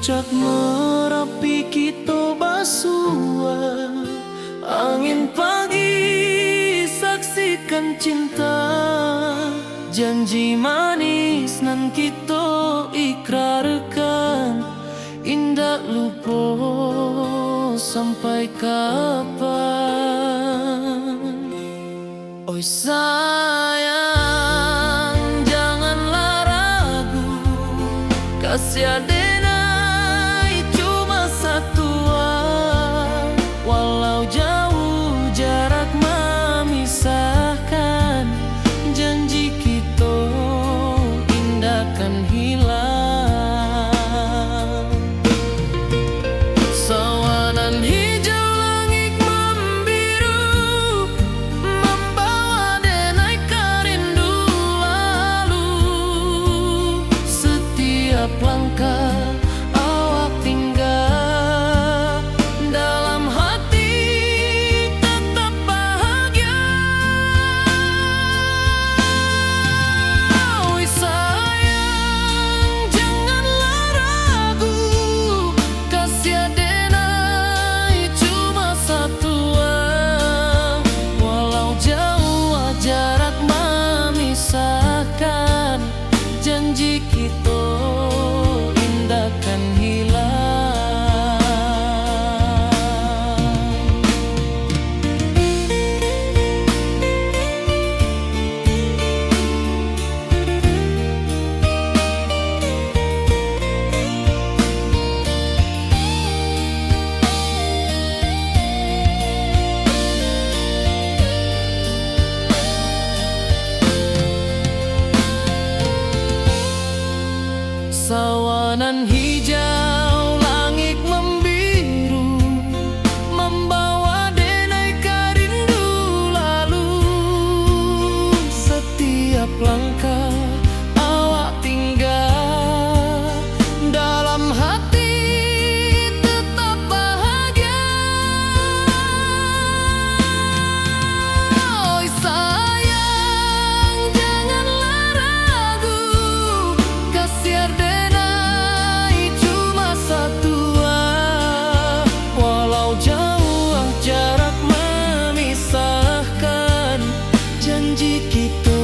Puncak Merapi kita basua, angin pagi saksikan cinta. Janji manis nan kita ikrarkan, indah lupa sampai kapan. Oi sayang, janganlah ragu, kasih adenai cuma satu. Walau jauh jarak memisahkan, janji kita indah kan hilang. Sawanan hijau langit membiru, membawa denai kerindu lalu. Setiap langkah awak tinggal, dalam hati tetap bahagia. Oi sayang, janganlah ragu, kasih adenai cuma satu. Walau jauh jarak memisahkan, janji kita indah kan hilang. Sawanan hijau langit membiru, membawa denai kerindu lalu. Setiap langkah awak tinggal, dalam hati tetap bahagia. Oi sayang, janganlah ragu, kasih adenai cuma satu. Walau jauh jarak memisahkan, janji kita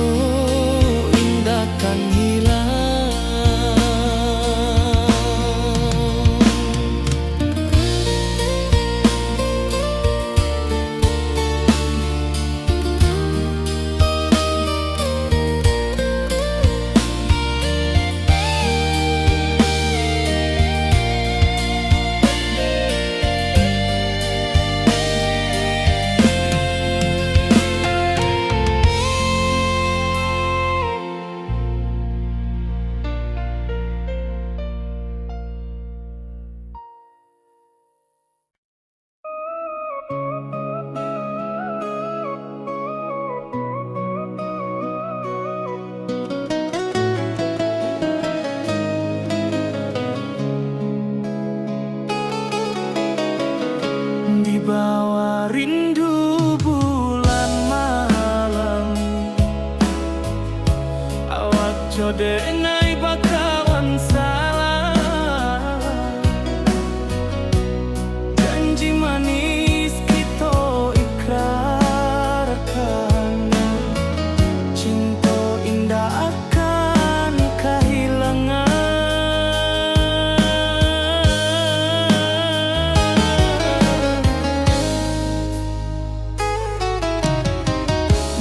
indah kan hilang. Di bawah rindu bulan malam, awak codenai bakawan salah. Janji manis kita ikrarkan, cinta indah akan kehilangan.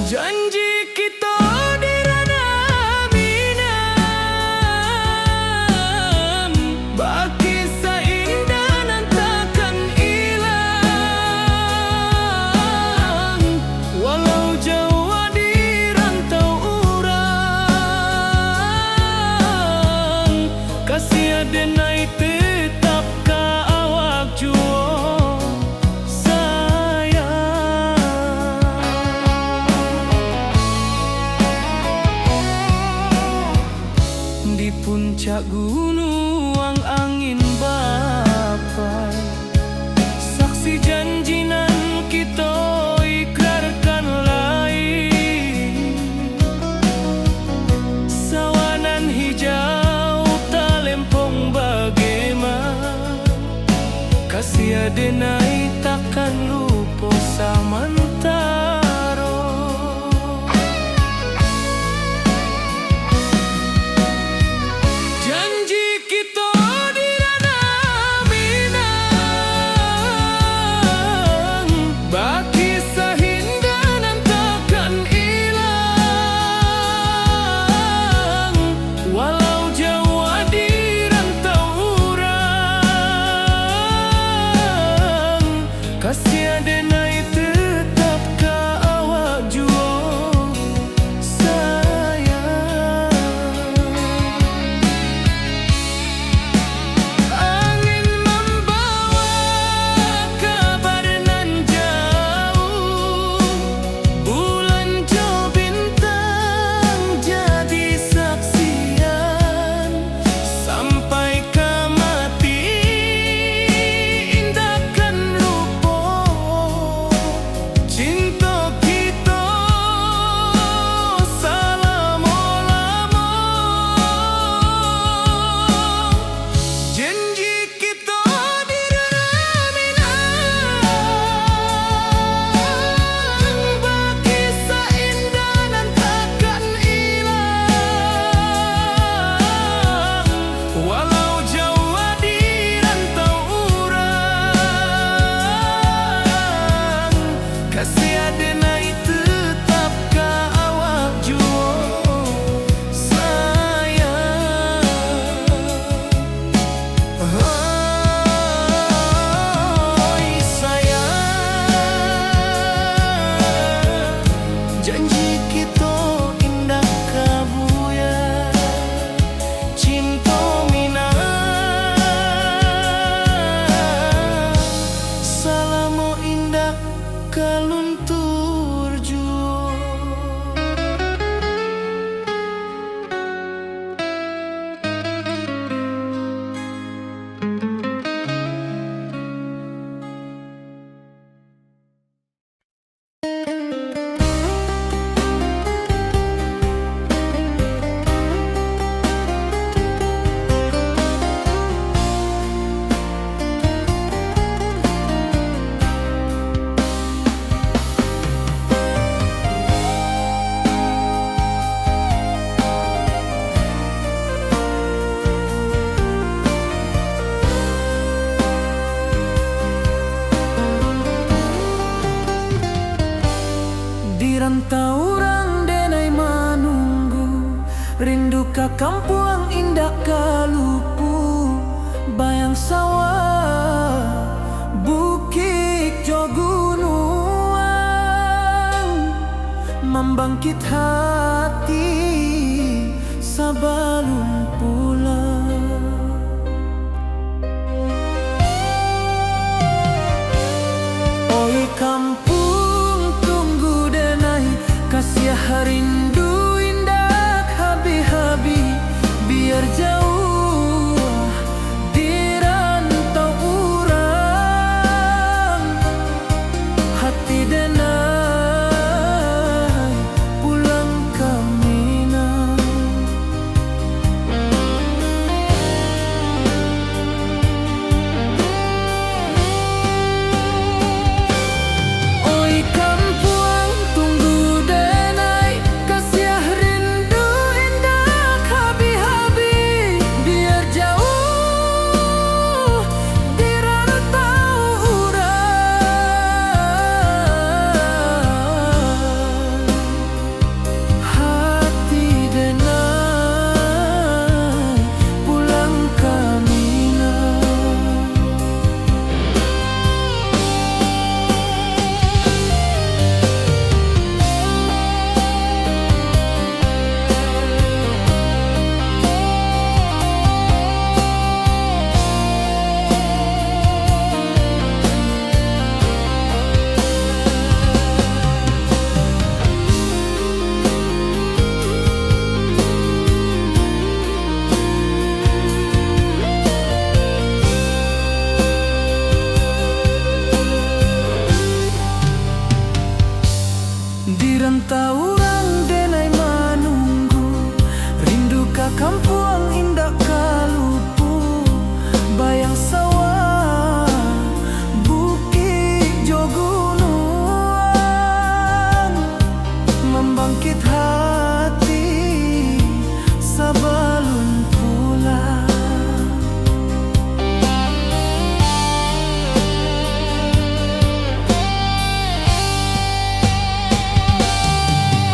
Janji kita di ranah minam, baki seindah nan takkan hilang. Walau jauh di rantau urang, kasih adenai tetap ka awak jua. luntur jua. Di rantau orang denai manunggu, rindu ka kampung indah kalupu, bayang sawah, bukit jo gunung, membangkit hati sabalun pulang. Oi kampung tunggu denai, kasih rindu indah habi-habi, biar jauh di rantau urang, hati denai pulang ke Minang. Oi kampung tunggu denai, kasih rindu indah habi-habi, biar jauh di rantau urang, hati denai pulang ke Minang. Di rantau orang denai manunggu, rindu ka kampung indah kalupu, bayang sawah, bukit jo gunung, membangkit hati sabalun pulang.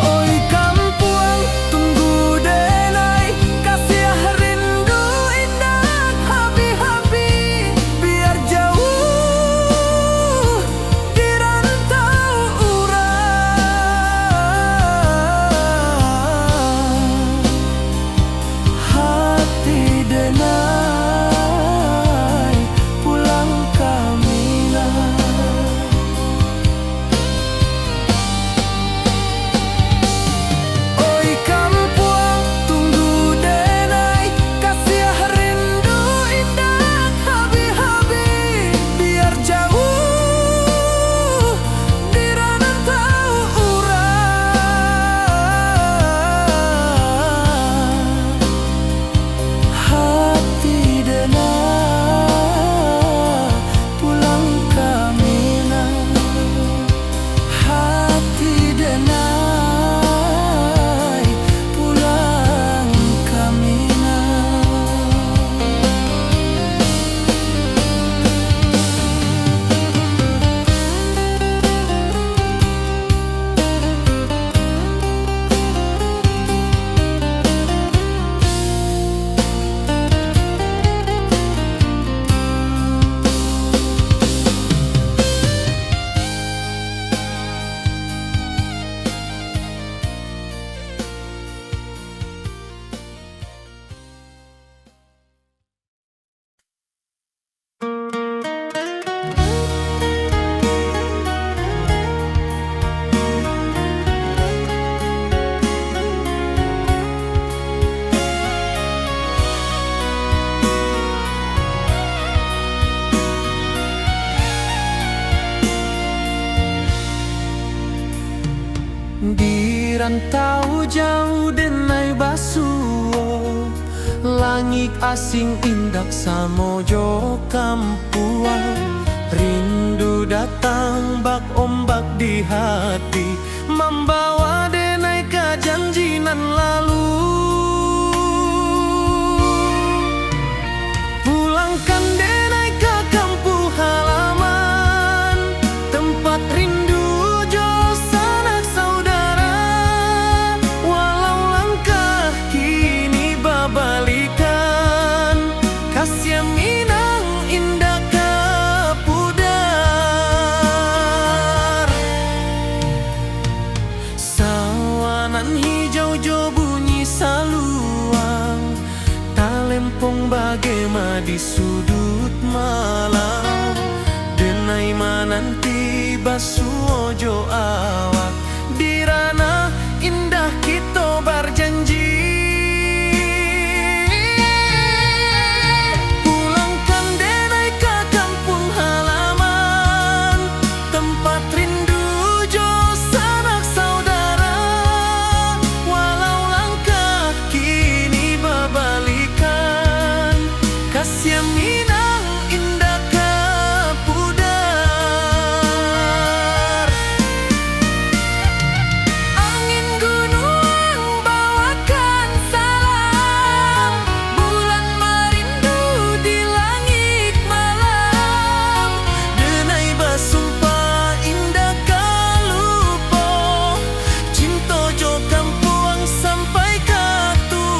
Oi kampung tunggu denai, kasih Di rantau jauh denai basuo, langit asing indak samojo kampuang. Rindu datang bak ombak di hati, membawa denai ke janjinan lalu. Pulangkan denai ke kampung halaman, tempat rindu jo sanak saudara. Walau langkah kini babalikan, kasih Minang indah kapudar. Sawanan hijau jo bunyi saluang, talempong bagema di sudut malam. Denai mananti basuo jo awak, di ranah indah kita berjanji. Pulangkan denai ke kampung halaman, tempat rindu jo sanak saudara. Walau langkah kini babalikan, kasih Minang indah kapudar. Angin gunung bawakan salam, bulan merindu di langit malam. Denai basumpah indah kalupo, cinta jo kampuang sampai katua.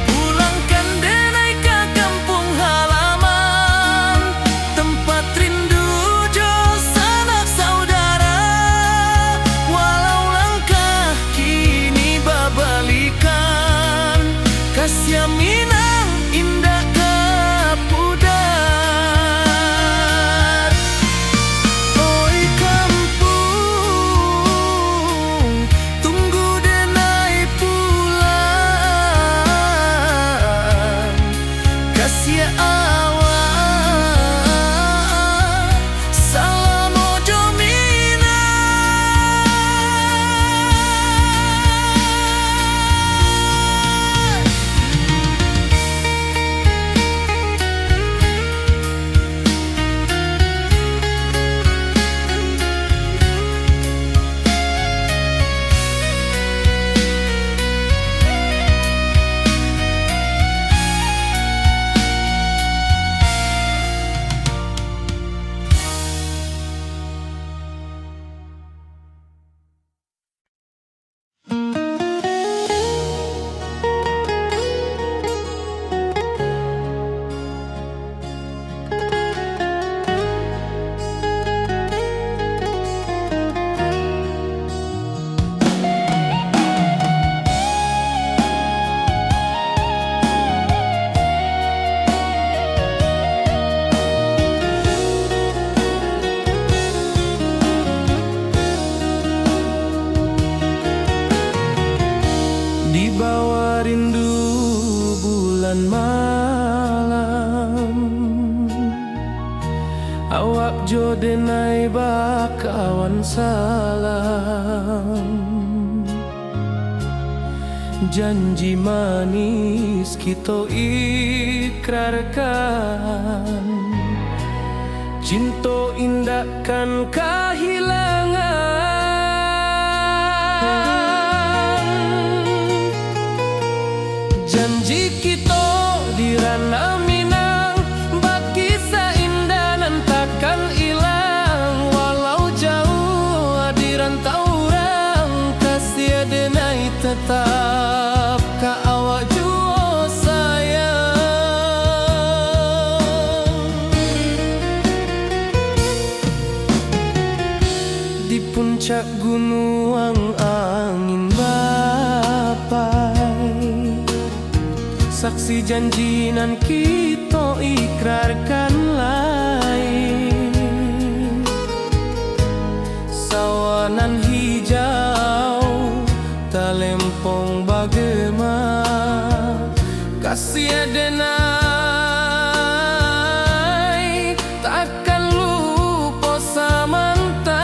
Pulangkan denai ke kampung halaman, tempat rindu jo sanak saudara. Walau langkah kini babalikan, kasih Minang indah kapudar. Oi kampung, tunggu denai pulang. Kasih awak, salam ojo Minang. Di bawah rindu bulan malam, awak jo denai bakawan salam. Janji manis kita ikrarkan, cinta indahkan kehilangan. Janji kita di ranah Minang, baki seindah nan takkan hilang. Walau jauh di rantau orang, kasih denai tetap ka awak jua sayang. Di puncak gunung angin bapai, saksi janjinan kita ikrarkan lain. Sawanan hijau talempong bagema, kasih adenai takkan lupa samantara.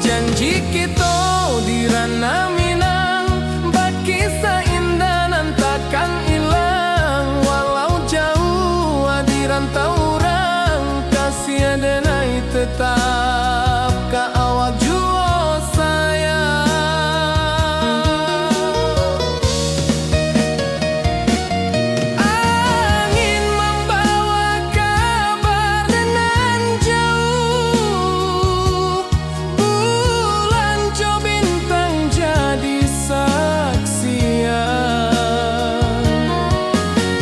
Janji kita di ranah Minang, berkisah indah nan takkan hilang. Walau jauh di rantau orang, kasih adenai tetap ka awak jua sayang. Angin membawa kabar nan jauh, bulan jo bintang jadi saksian.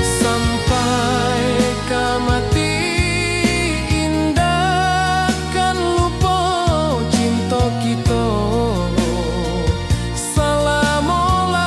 Sampai ke mati indah kan lupa cinta kita selama-lama.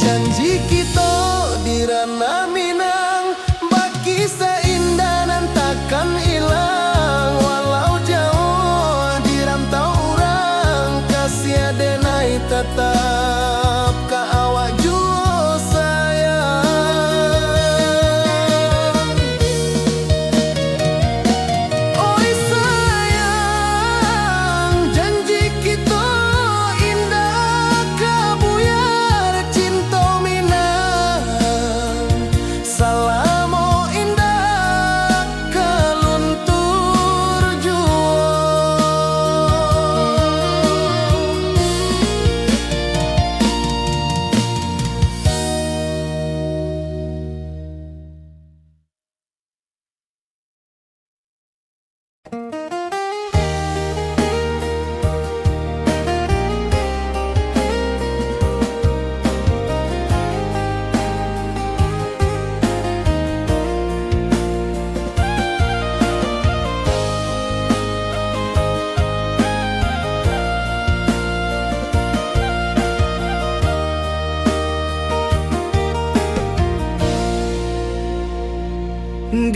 Janji kita di ranah Minang, berkisah indah nan takkan hilang. Walau jauh di rantau orang, kasih adenai tetap ka awak jua sayang. Oi sayang, janji kita indah kabuyar cinta Minang. Salamo indah kaluntur jua.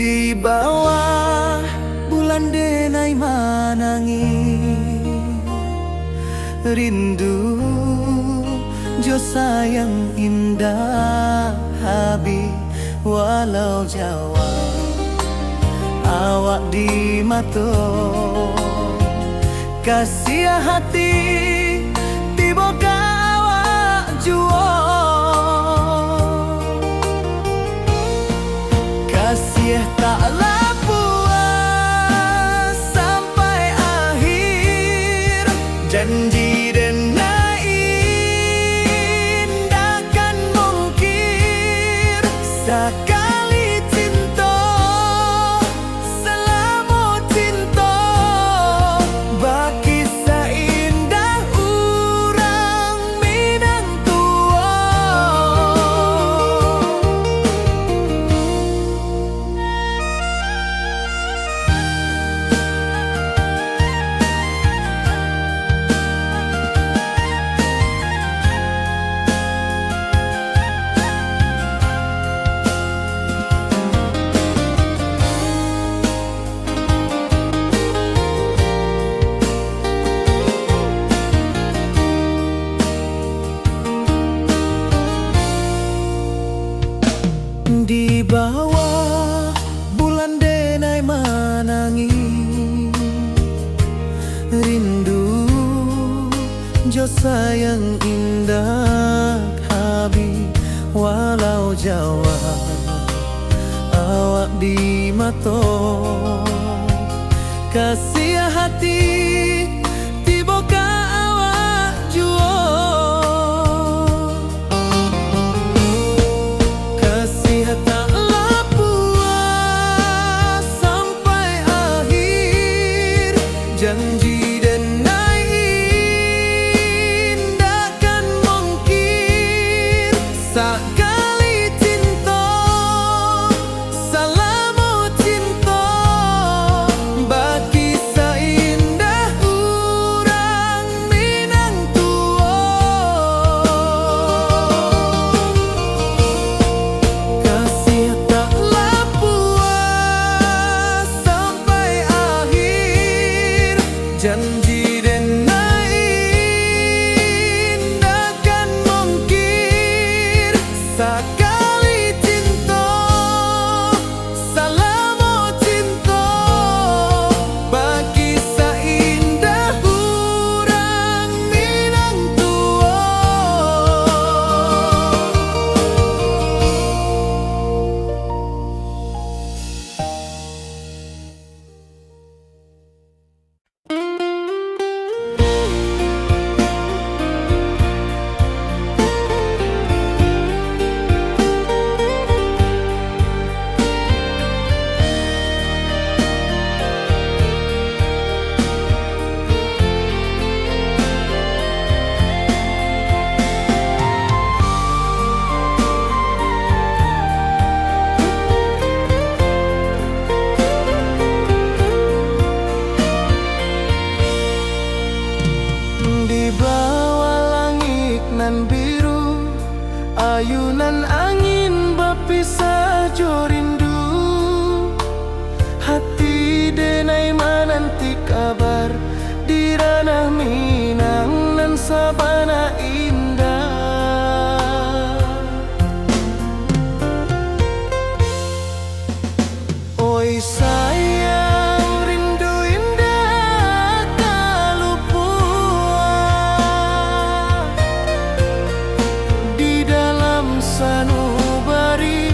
Di bawah bulan denai manangi, rindu jo sayang indah habi. Walau jawa awak di mato, kasih hati tiba ka awak jua. Kasih taklah puas sampai akhir, janji denai indah kan mungkir. Sekali cinta selama cinta, berkisah indah urang Minang tua. yang indah Habib, walau Jawa awak di mato kasih hati tiba ka awak juo kasih taklah puas sampai akhir janji dan takkan mungkin sekali cinta salamu cinta bagi seindah urang Minang tua kasih taklah puas sampai akhir janji dan takkan mungkin sekali cinta salamu cinta bagi seindah urang Minang tua. Di bawah langit nan biru ayunan angin berpisah jo rindu hati denai menanti kabar di ranah Minang nan sabana indah. Oi sayang rindu indah kalupua di dalam sanubari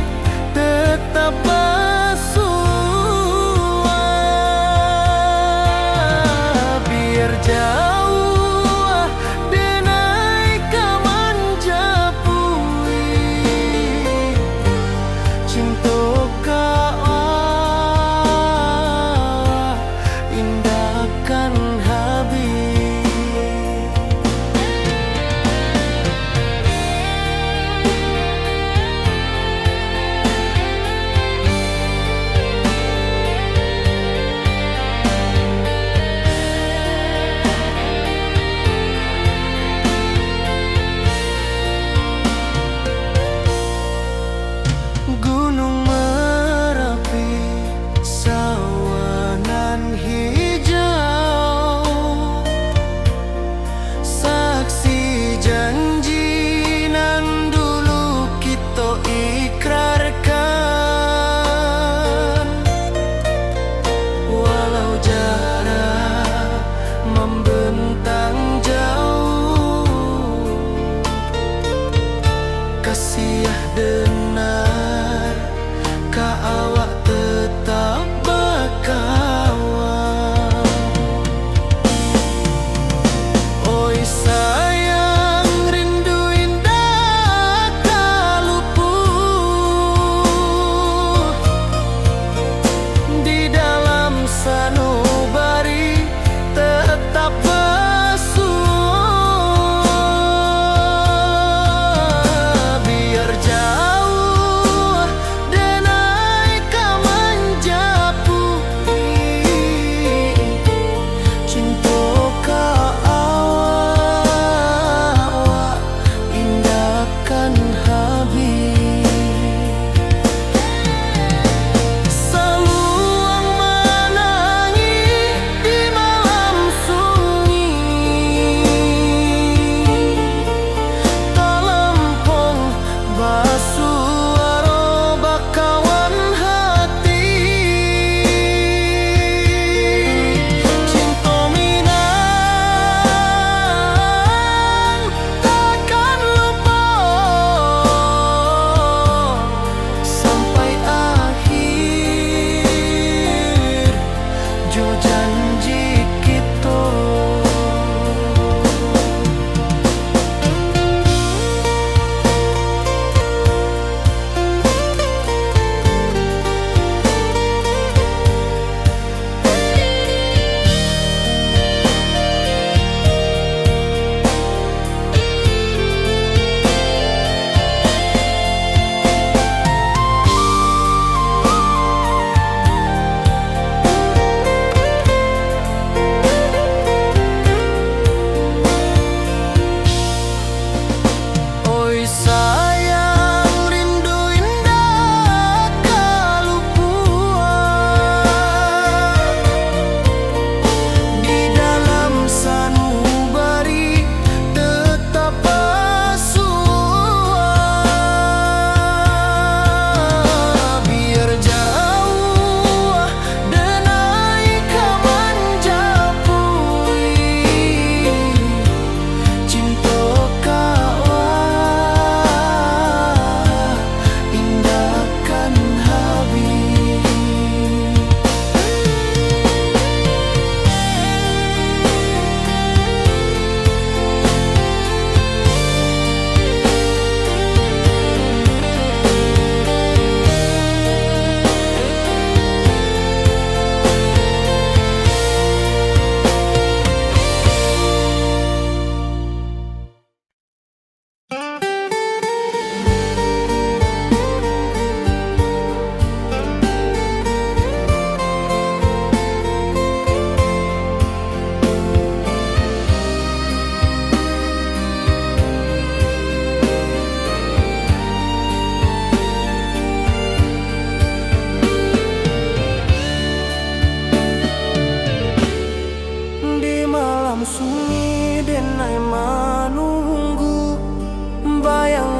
tetap bersua biar jauh denai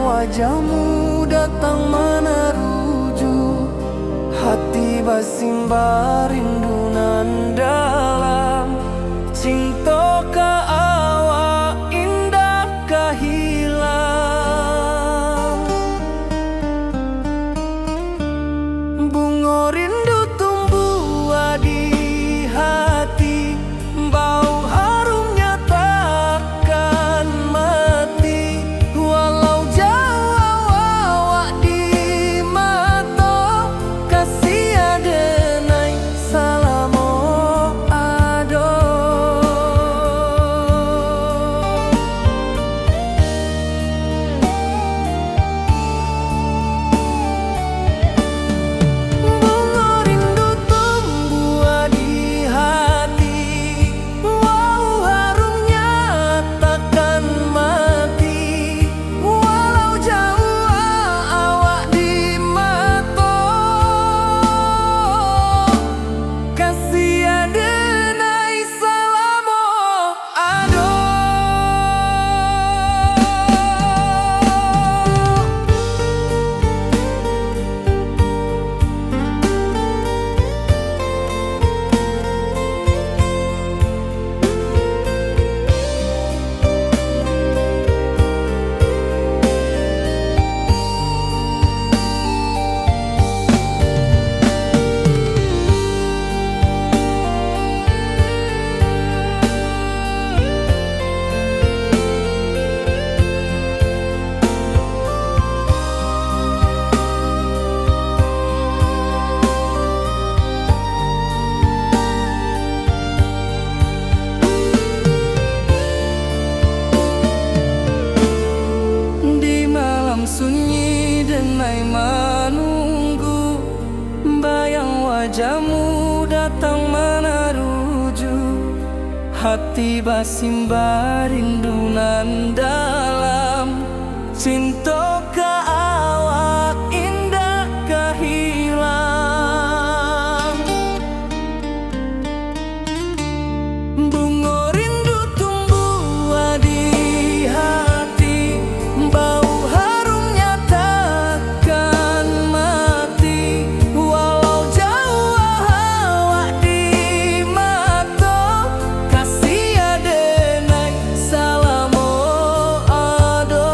wajahmu datang meneruju, hati basimba rindu nan dalam. Cinta ka awak indah ka hilang. Bunga rindu tumbuh di hati, bau harumnya takkan mati. Walau jauh awak di mata, kasih adenai salamo ado. Bunga rindu tumbuh di hati, bau harumnya takkan mati. Walau jauh awak di mata, kasih adenai salamo ado. Di malam sunyi denai menunggu, bayang wajahmu datang meneruju, hati basimba rindu nan dalam. Cinta ka awak indah ka hilang. Bunga rindu tumbuh di hati, bau harumnya takkan mati. Walau jauh awak di mata, kasih adenai salamo ado.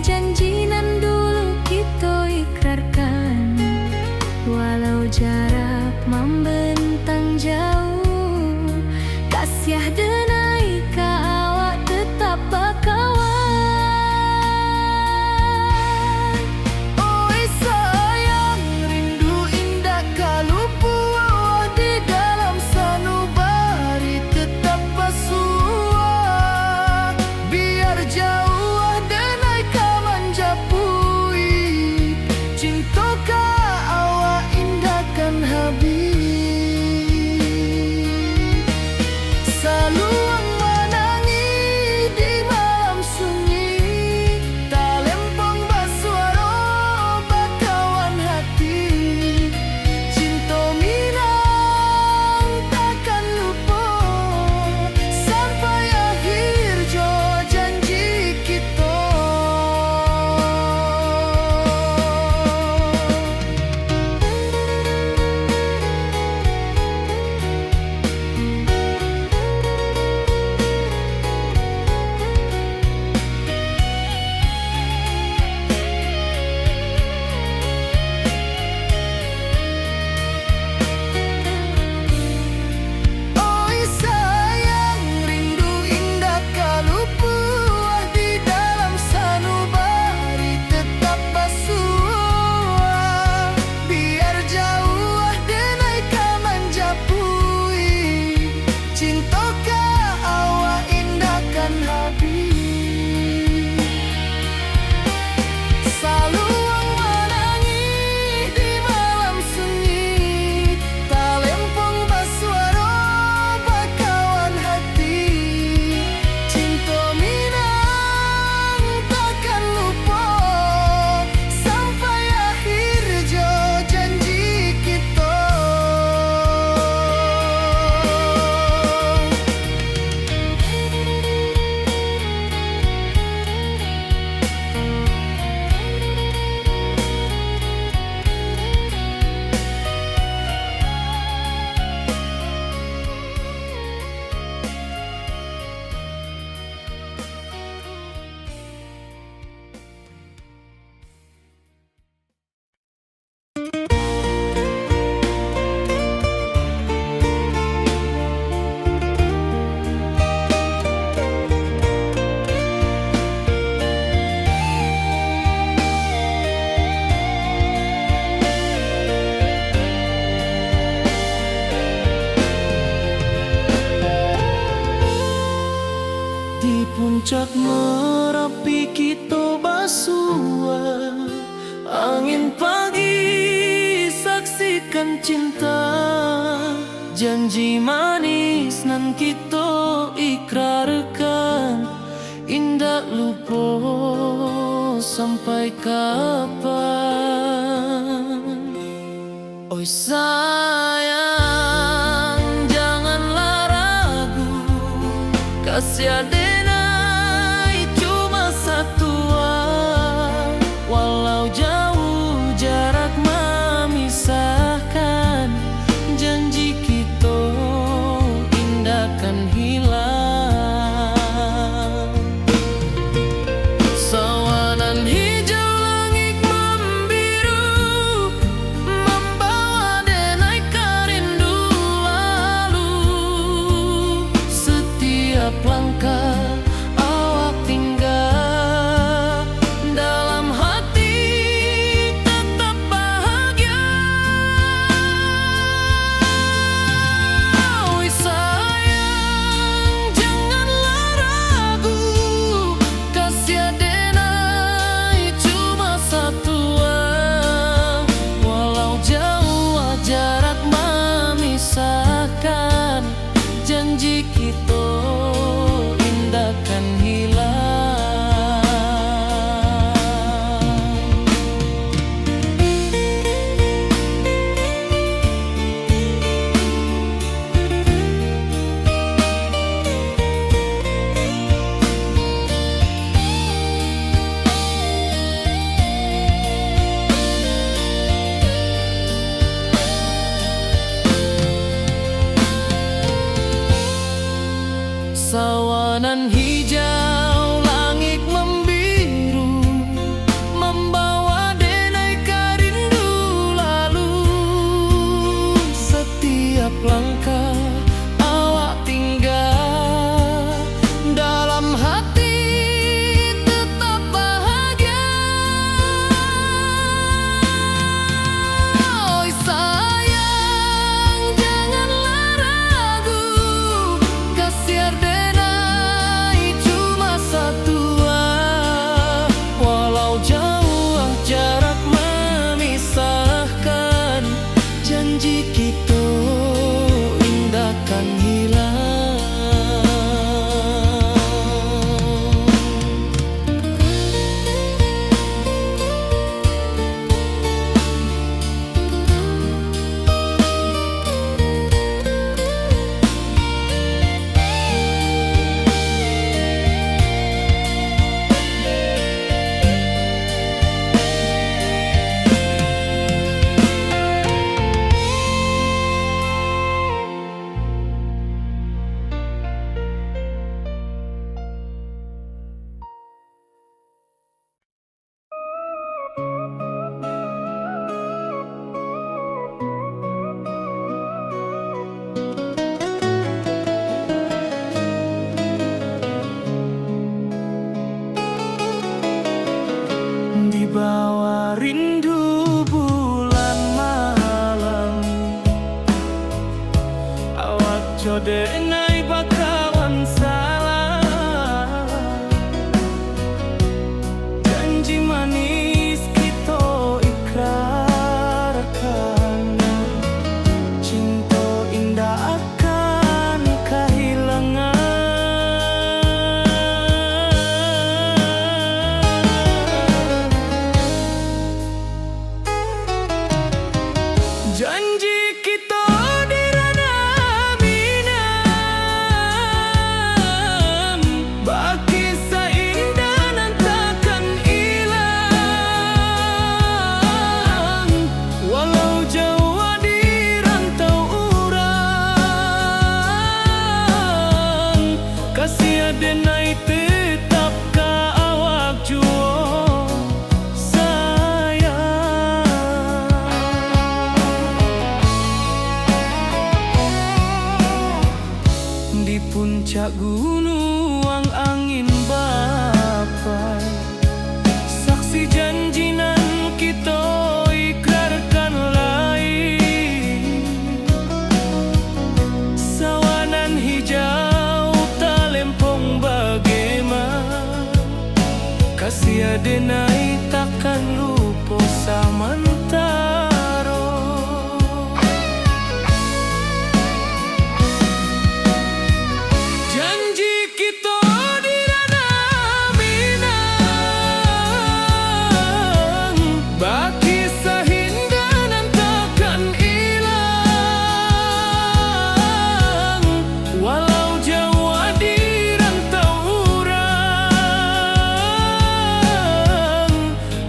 janji nan dulu kita ikrarkan, walau jarak membentang jauh, kasiah denai ka awak tetap bakawan. Oi sayang, rindu indah kalau puas di dalam sanubari tetap basuah. Biar jauh denai ka manjapui, cinta ka awak indahkan habis. Saluang menangi di malam sunyi, tak lempong basuara bakawan hati. Cinta minang takkan lupa sampai akhir jo janji kita. Oi sayang, rindu indah kalau puas di dalam sanubari tetap basuah. Biar jauh denai ka manjapui, cinta ka awak indahkan habis. Saluang menangi di malam sunyi, tak lempong basuara bakawan hati. Cinta minang takkan lupa sampai akhir jo janji kita. Di puncak Merapi kita basuah, angin pagi saksikan cinta. Janji manis nan kita ikrarkan, indah lupa sampai kapan. Oi sayang, janganlah ragu, kasih denai cuma satuan. Walau jauh jarak memisahkan, janji kita indahkan hilang. Sawanan hijau langit membiru, membawa denai kerindu lalu. Setiap langkah awak tinggal, dalam hati tetap bahagia. Oi sayang, janganlah ragu, kasih denai cuma satuan. Walau jauh jarak memisahkan, janji kita indahkan hilang. Sawanan hijau langit membiru, Wibawa rindu bulan malam, awak jode nai bakawan salah. Janji manis kita ikrarkan, cinta indah akan kehilangan. Janji kita di ranah minam, baki seindah nan takkan hilang. Walau jauh di rantau urang, kasih adenai tetap ka awak juo sayang. Di puncak gunung angin bapai, saksi janji nan kita ikrarkan lain. Sawanan hijau talempong bagaimana, kasih adenai takkan lupa samantara. Janji kita di ranah minang, baki sahindah nan takkan hilang. Walau jauh di rantau urang,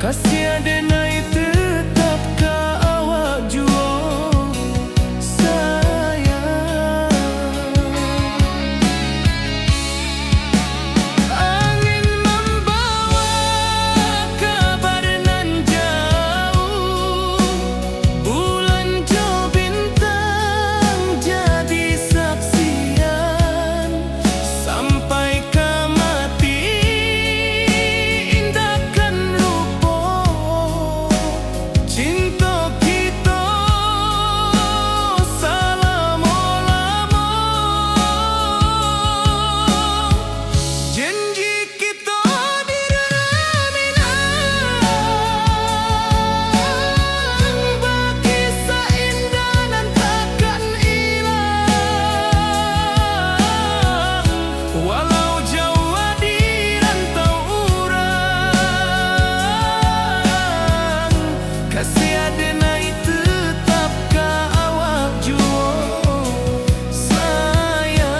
kasih adenai tetap ka awak juo sayang. Angin membawa kabar nan jauh, bulan jo bintang jadi saksian. Sampai ke mati indahkan lupa, cinta kita selama-lama. Janji kita di ranah minang, baki seindah nan takkan hilang. Walau jauh di rantau urang, kasih adenai tetap ka awak juo sayang.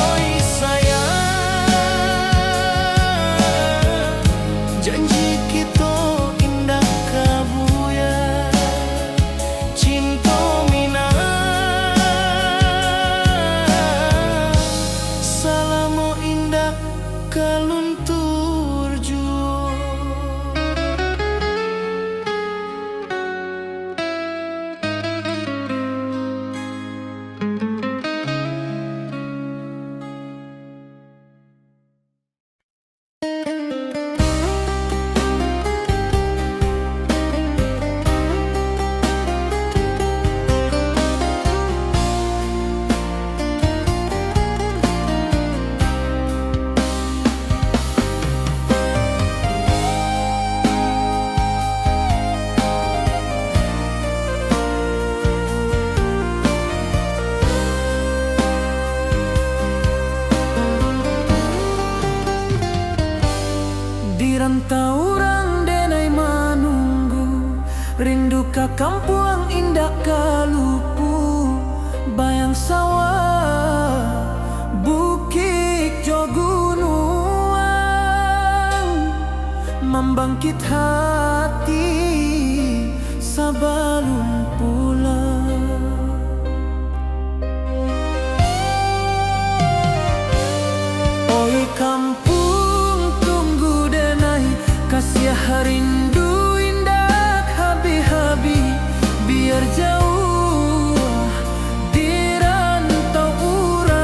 Oi sayang, janji kita indah kabuya, cinta minang, salamo indah kaluntur juo. Di rantau urang denai manunggu, rindu ka kampung indah kalupu. Bayang sawah, bukit jo gunung, membangkit hati sabalun pulang. Oi kampung tunggu denai, kasih rindu indah habi-habi. Biar jauh di rantau urang,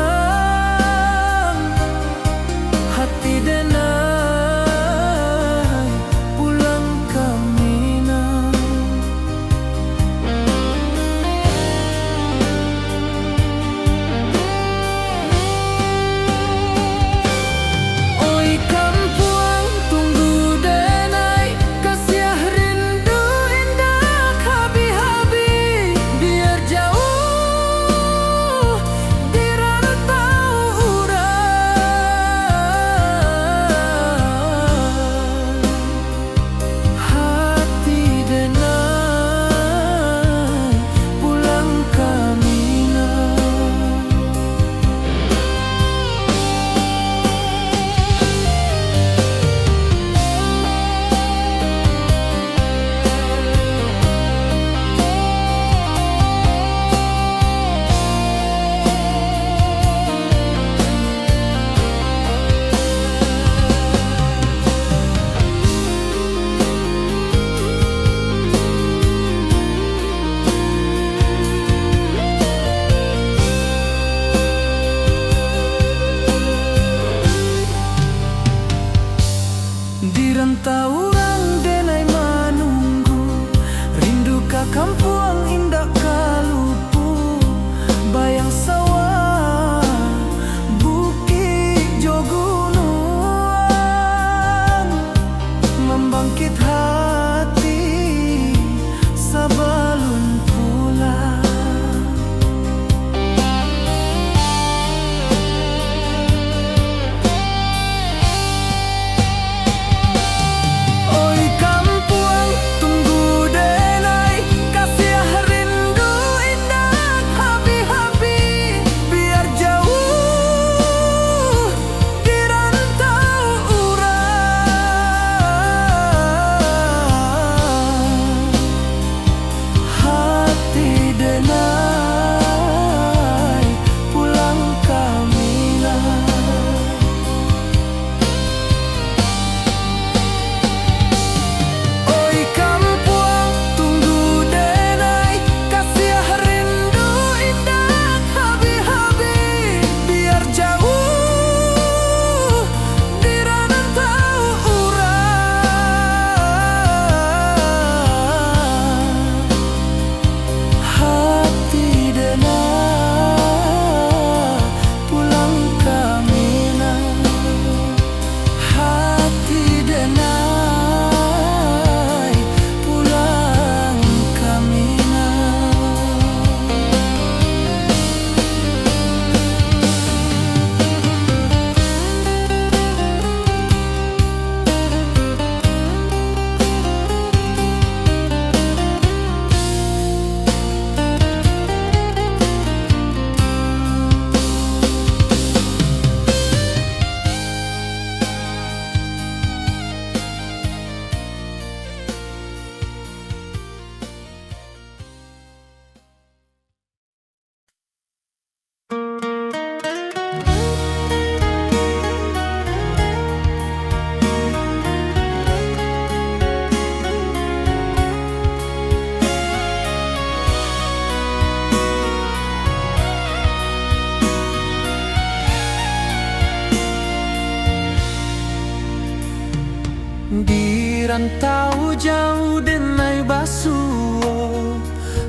rantau jauh denai basuo,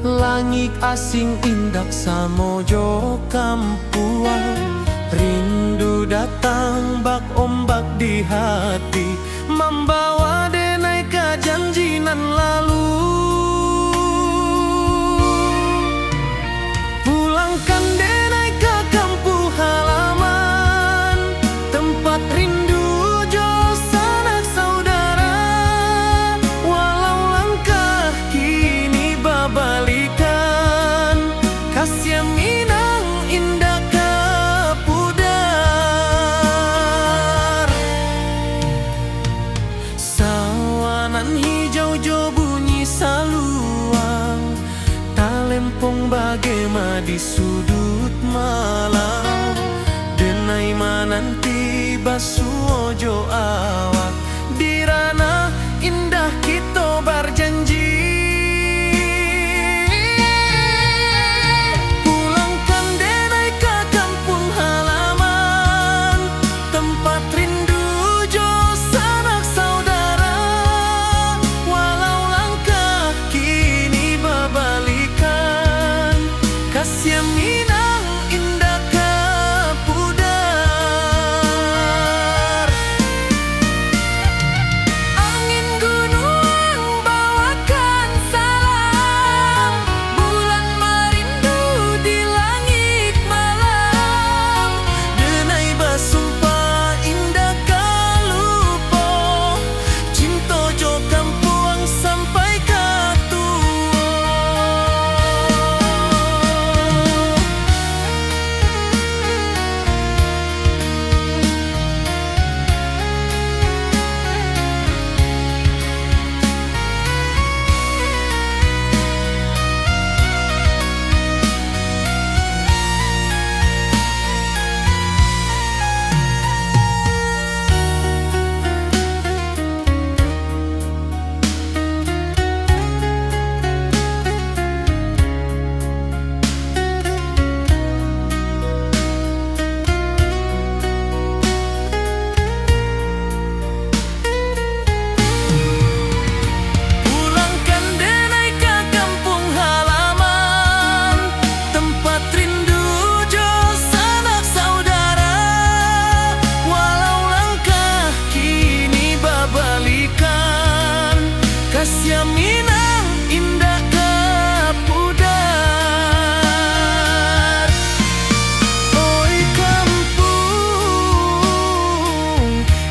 langit asing indak samojo kampuang. Rindu datang bak ombak di hati, membawa denai ke janjinan lalu. Pulangkan denai ke kampung halaman, tempat rindu jo sanak saudara. Walau langkah kini babalikan, kasih Minang indah ke pudar. Sawanan hijau jo bunyi saluang, talempong bagema di sudut malam. Denai mananti basuo jo awak, di ranah indah kita berjanji. Pulangkan denai ke kampung halaman, tempat rindu jo sanak saudara. Walau langkah kini babalikan, kasih Minang indah ke pudar. Angin gunung bawakan salam, bulan merindu di langit malam. Denai basumpah indah kalupo, cinta jo kampuang sampai ke tua. Pulangkan denai ke kampung halaman, tempat rindu jo sanak saudara. Walau langkah kini babalikan, kasih Minang indah ke pudar. Oi kampung,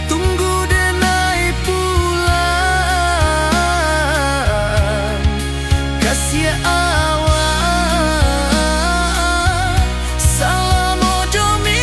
tunggu denai pulang. Kasih awak, salam ojo Minang.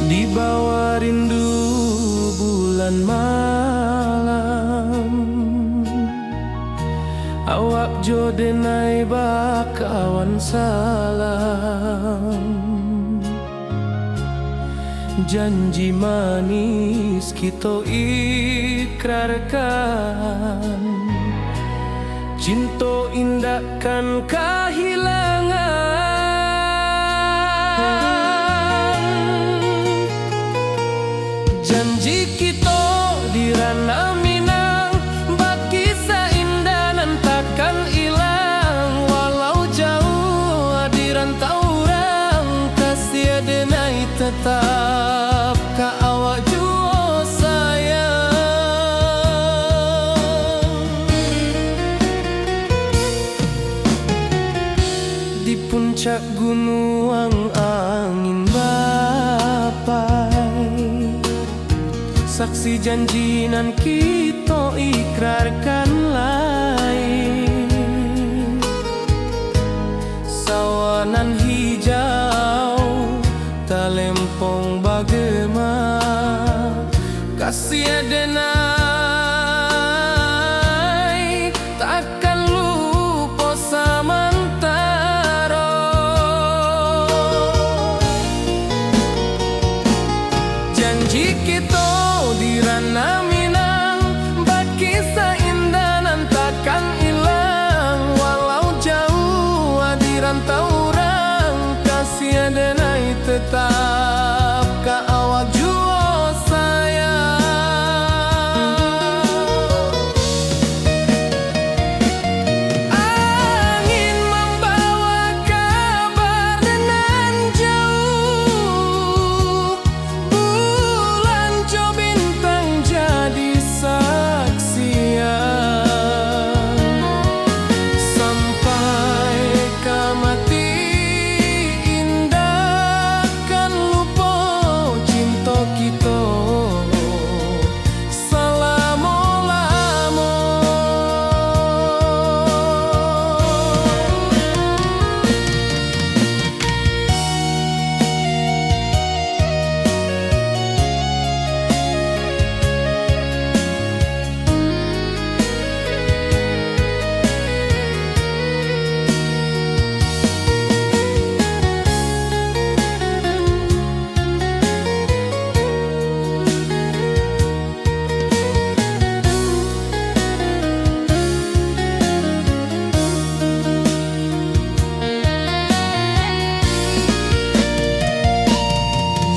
Di bawah rindu bulan malam, awak jo denai bakawan salam. Janji manis kita ikrarkan, cinta indahkan kehilangan. Janji kita di ranah Minang, bagi seindah nan takkan hilang. Walau jauh di rantau orang, kasih denai tetap ke puncak gunung angin bapai, saksi janji nan kita ikrarkan lain. Sawanan hijau talempong bagema, kasih adenai takkan lupa samantara. Janji kita di ranah Minang, baki seindah nan takkan hilang. Walau jauh di rantau orang, kasih adenai tetap ka awak jua sayang. Angin membawa kabar nan jauh, bulan jo bintang jadi saksian. Sampai ke mati indah kan lupa cinta kita selama-lama.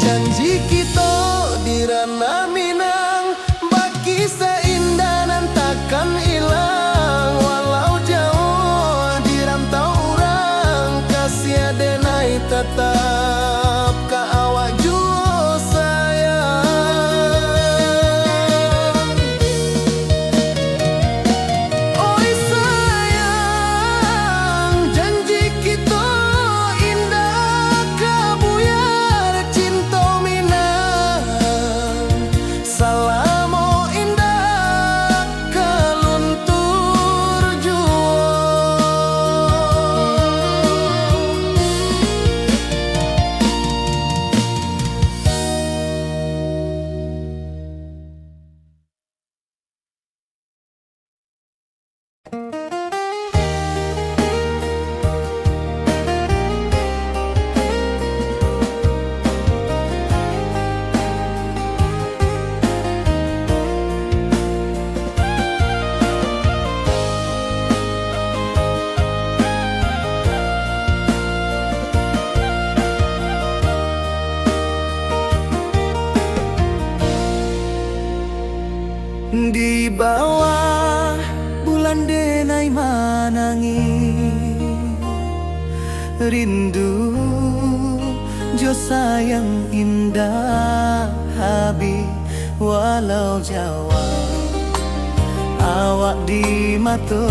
Janji kita di ranah Minang, baki seindah nan takkan hilang. Walau jauh di rantau orang, kasih adenai tetap ka awak jua sayang. Oi sayang, janji kita indah kabuyar cinta Minang. Salamo indah keluntur jua. Di bawah bulan denai manangi, rindu jo sayang indah habi. Walau jawa awak di mato,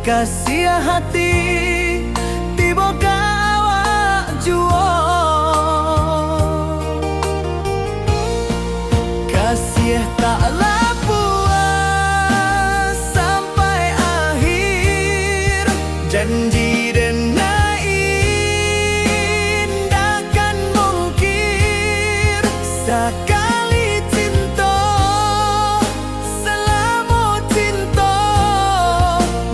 kasih hati tiba ka awak jua. Kasih taklah puas sampai akhir, janji denai indah kan mungkir. Sekali cinta selama cinta,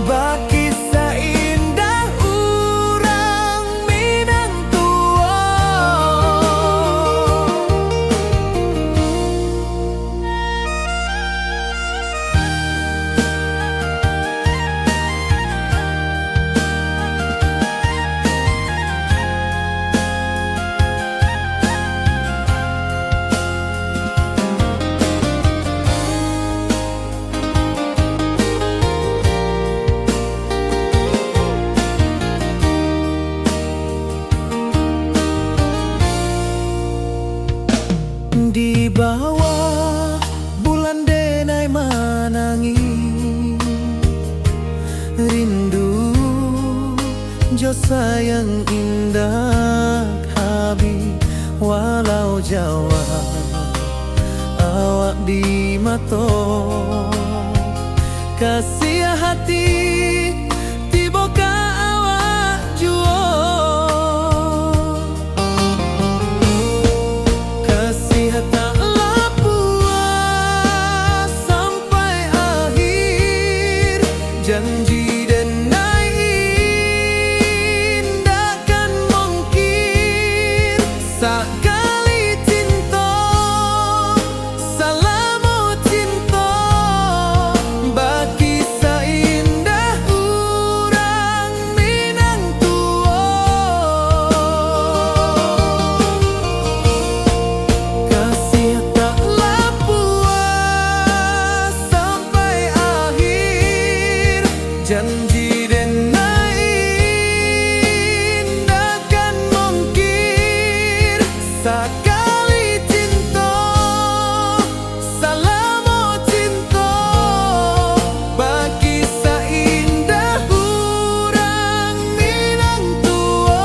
baki seindah urang Minang tua. Di bawah bulan denai manangi, rindu jo sayang indah habi walau Jawa awak di mato kasih hati tiboka awak juo kasih tak puas sampai akhir janji sakali cinta salamu cinta bagi seindah urang Minang tua kasih taklah puas sampai akhir janji sakali cinta salamu cinta bagi seindah urang Minang tua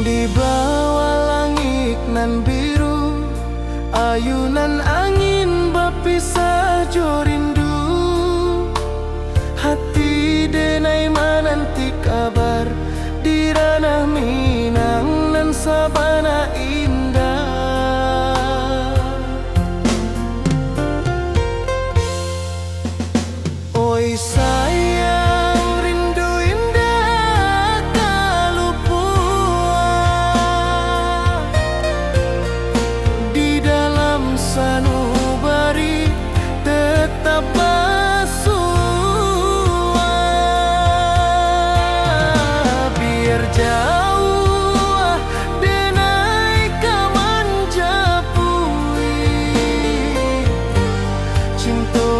di bawah langit nan biru ayunan angin berpisah jo rindu hati denai menanti kabar di ranah Minang nan sabana indah oi sayang rindu indah kalupua di dalam sanubari tetap bersua biar jauh denai kaman japui cinta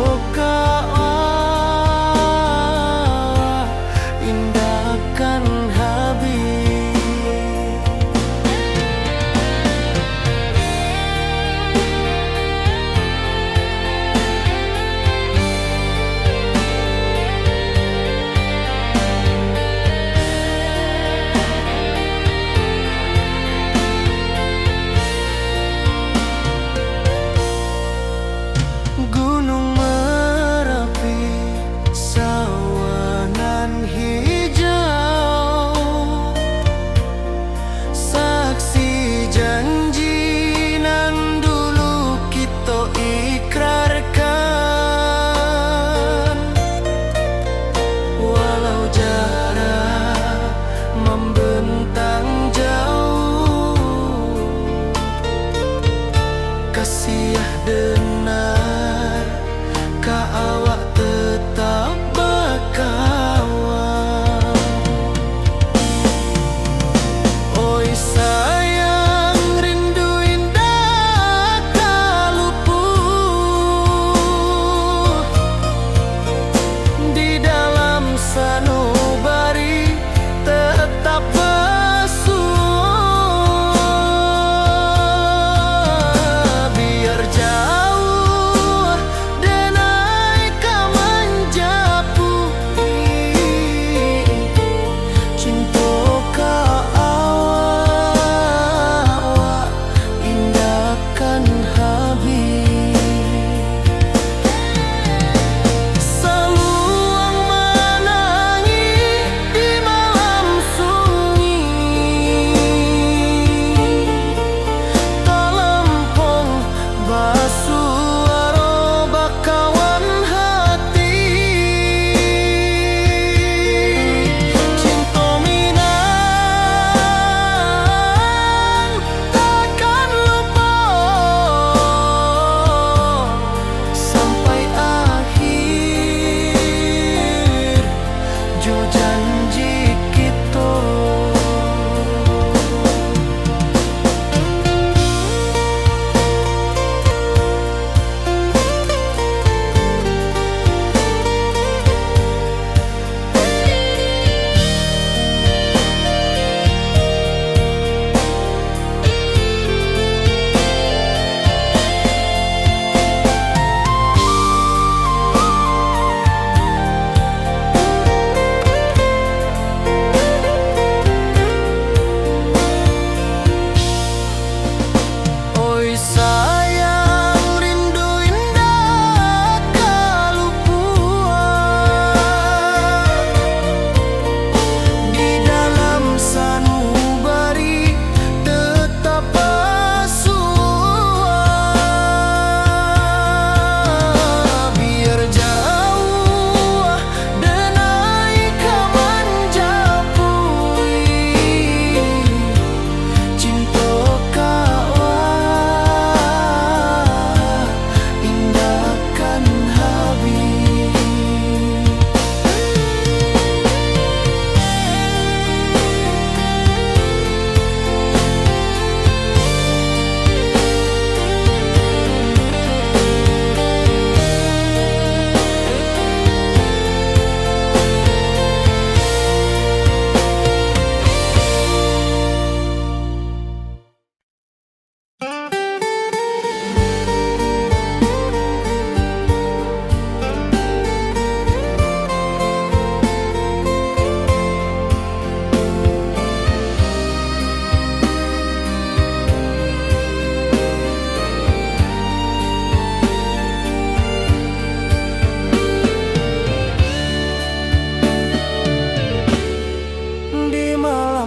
indahkan habis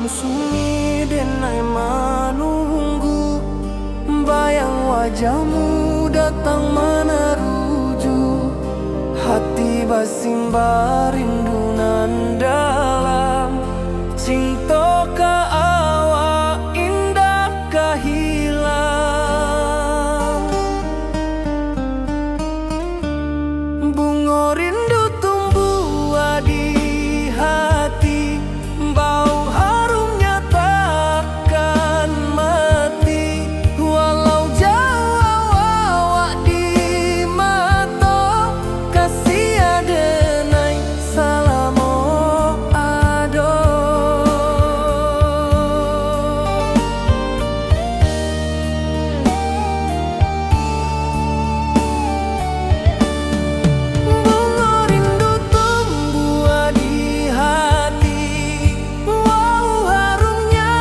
malam sunyi denai menunggu, bayang wajahmu datang meneruju, hati basimba rindu nan dalam, cinta ka awak indah ka hilang. Bunga rindu tumbuh di hati, bau harumnya takkan mati, walau jauh awak di mata, kasih adenai salamo ado. Bunga rindu tumbuh di hati, wow harumnya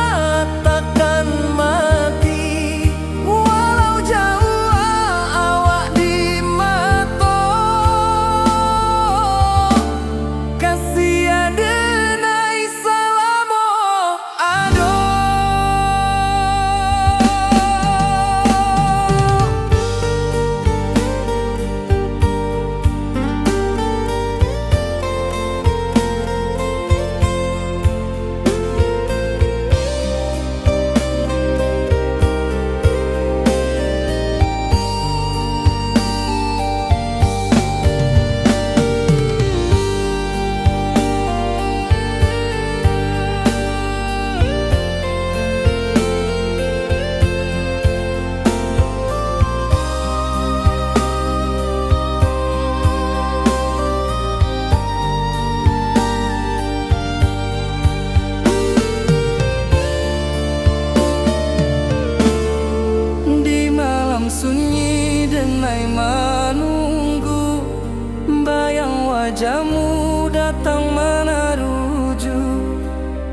takkan mati, walau jauh awak di mata, kasih adenai salamo ado. Di malam sunyi denai menunggu, bayang wajahmu datang meneruju,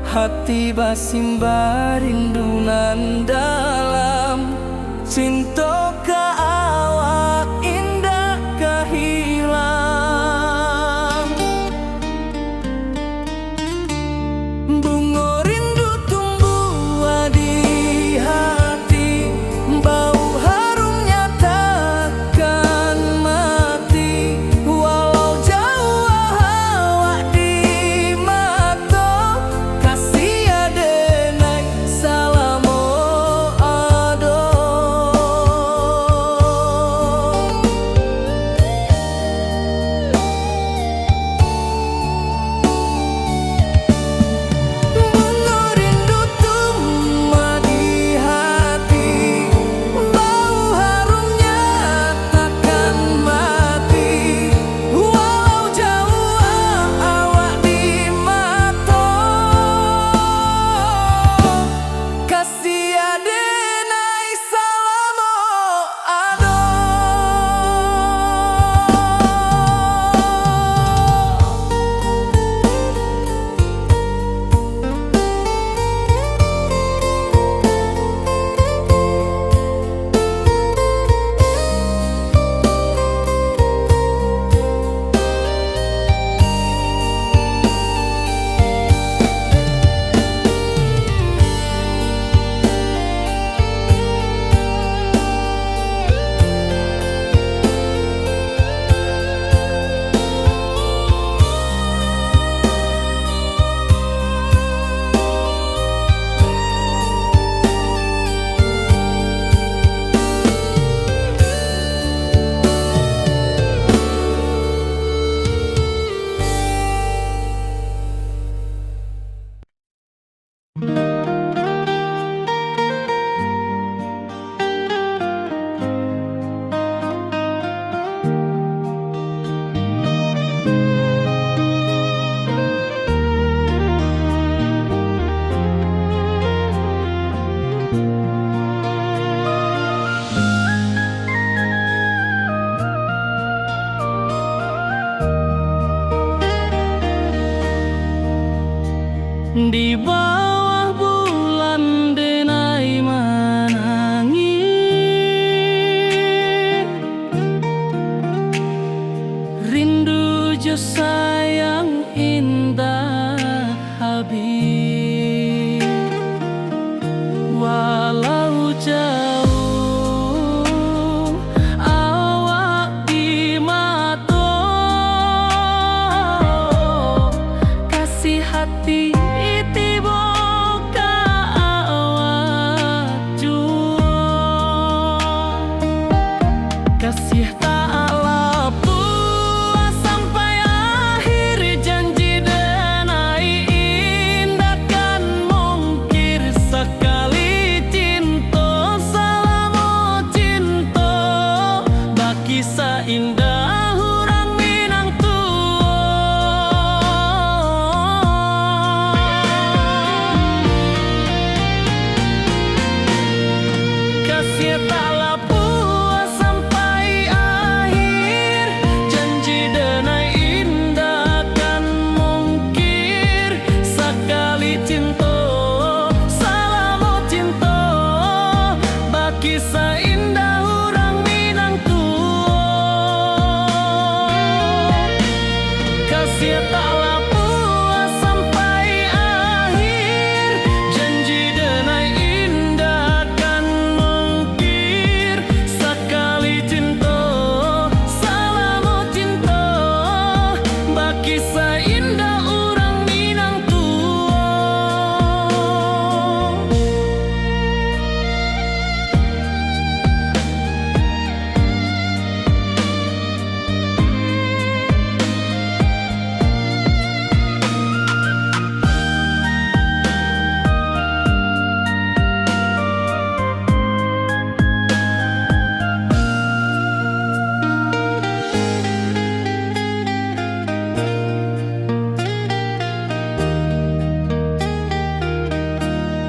hati basimba rindu nan dalam, cinta ka awak indah ka hilang. Bunga rindu tumbuh di hati, bau harumnya takkan mati, walau jauh awak di mata, kasih adenai salamo ado.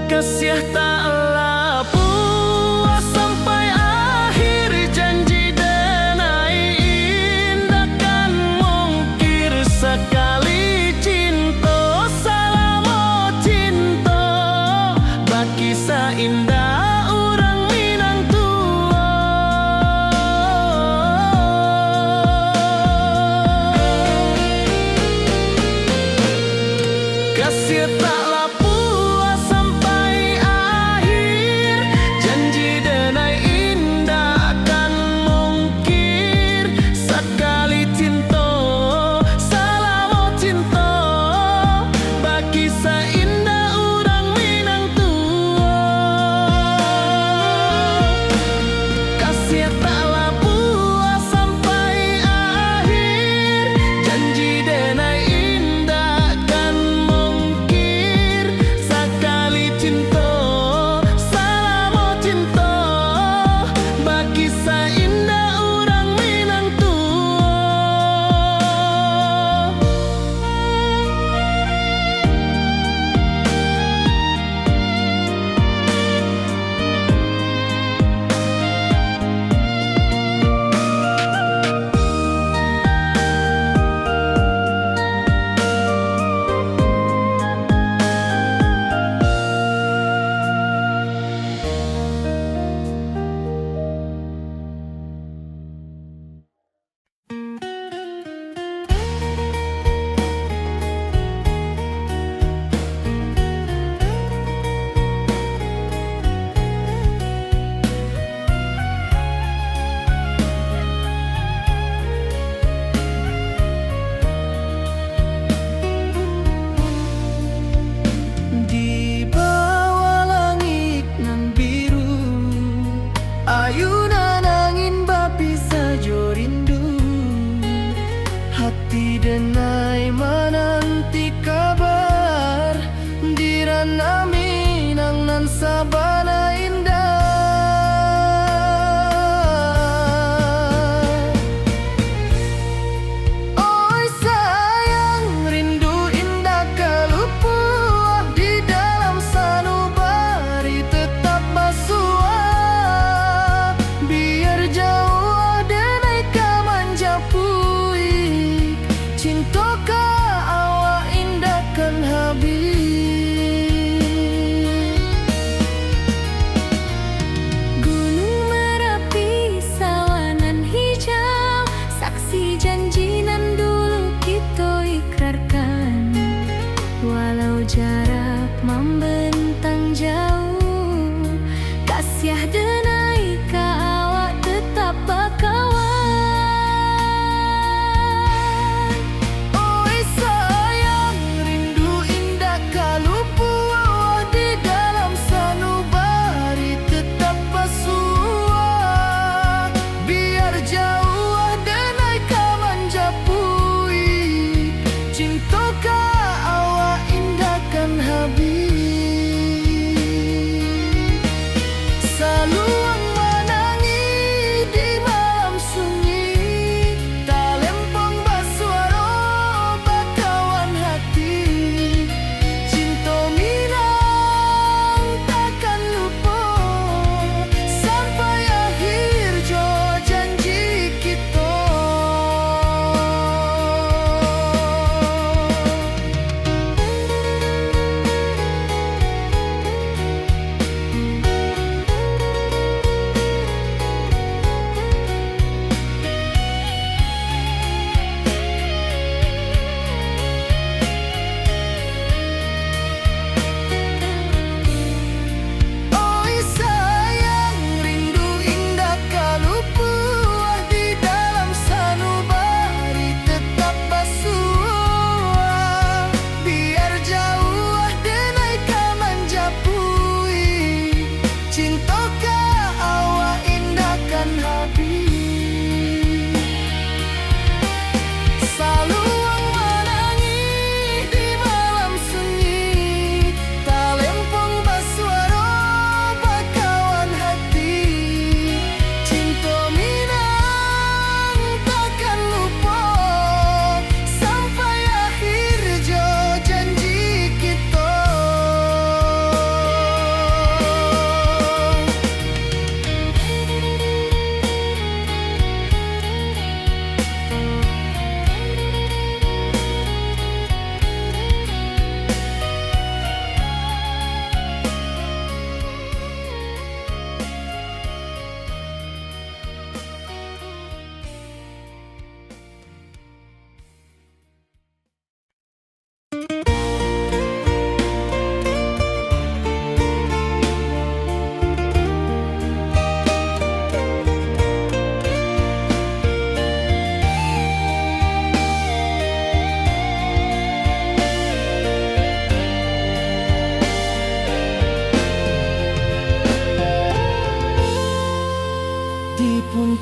Kasih taklah puas sampai akhir janji denai indakan mungkir sekali cinta salamo cinta baki indah orang Minang tua. Kasih taklah puas sampai akhir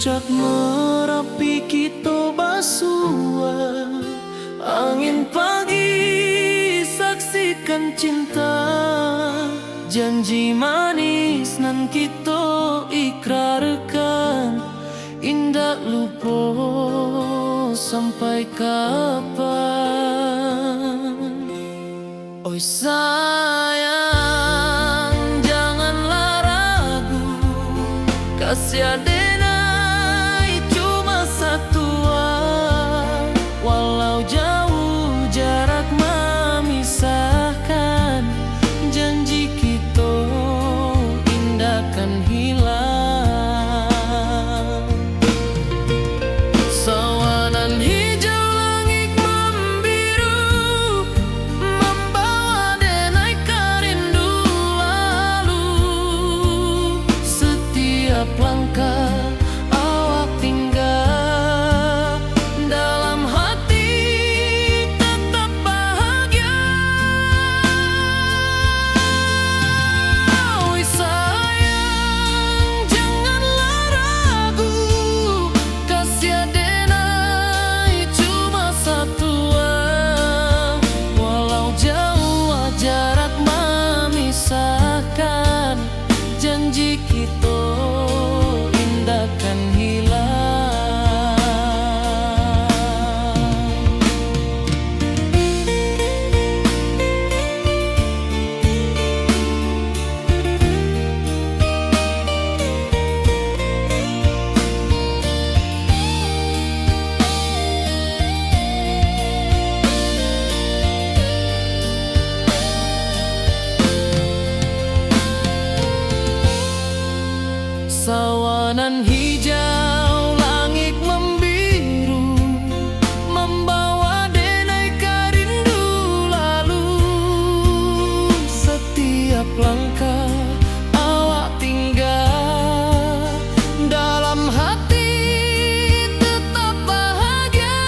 puncak Merapi kita basua, angin pagi saksikan cinta, janji manis nan kita ikrarkan, indah lupa sampai kapan. Oi sayang, janganlah ragu, kasih adenai cuma satu, walau jauh jarak memisahkan, janji kita indah kan hilang. Sawanan hijau langit membiru, membawa denai kerindu lalu. Setiap langkah awak tinggal, dalam hati tetap bahagia. Oi sayang, janganlah ragu, kasih adenai cuma satu, walau jauh jarak memisahkan, janji kita indah kan hilang. Sawanan hijau langit membiru, membawa denai kerindu lalu. Setiap langkah awak tinggal, dalam hati tetap bahagia.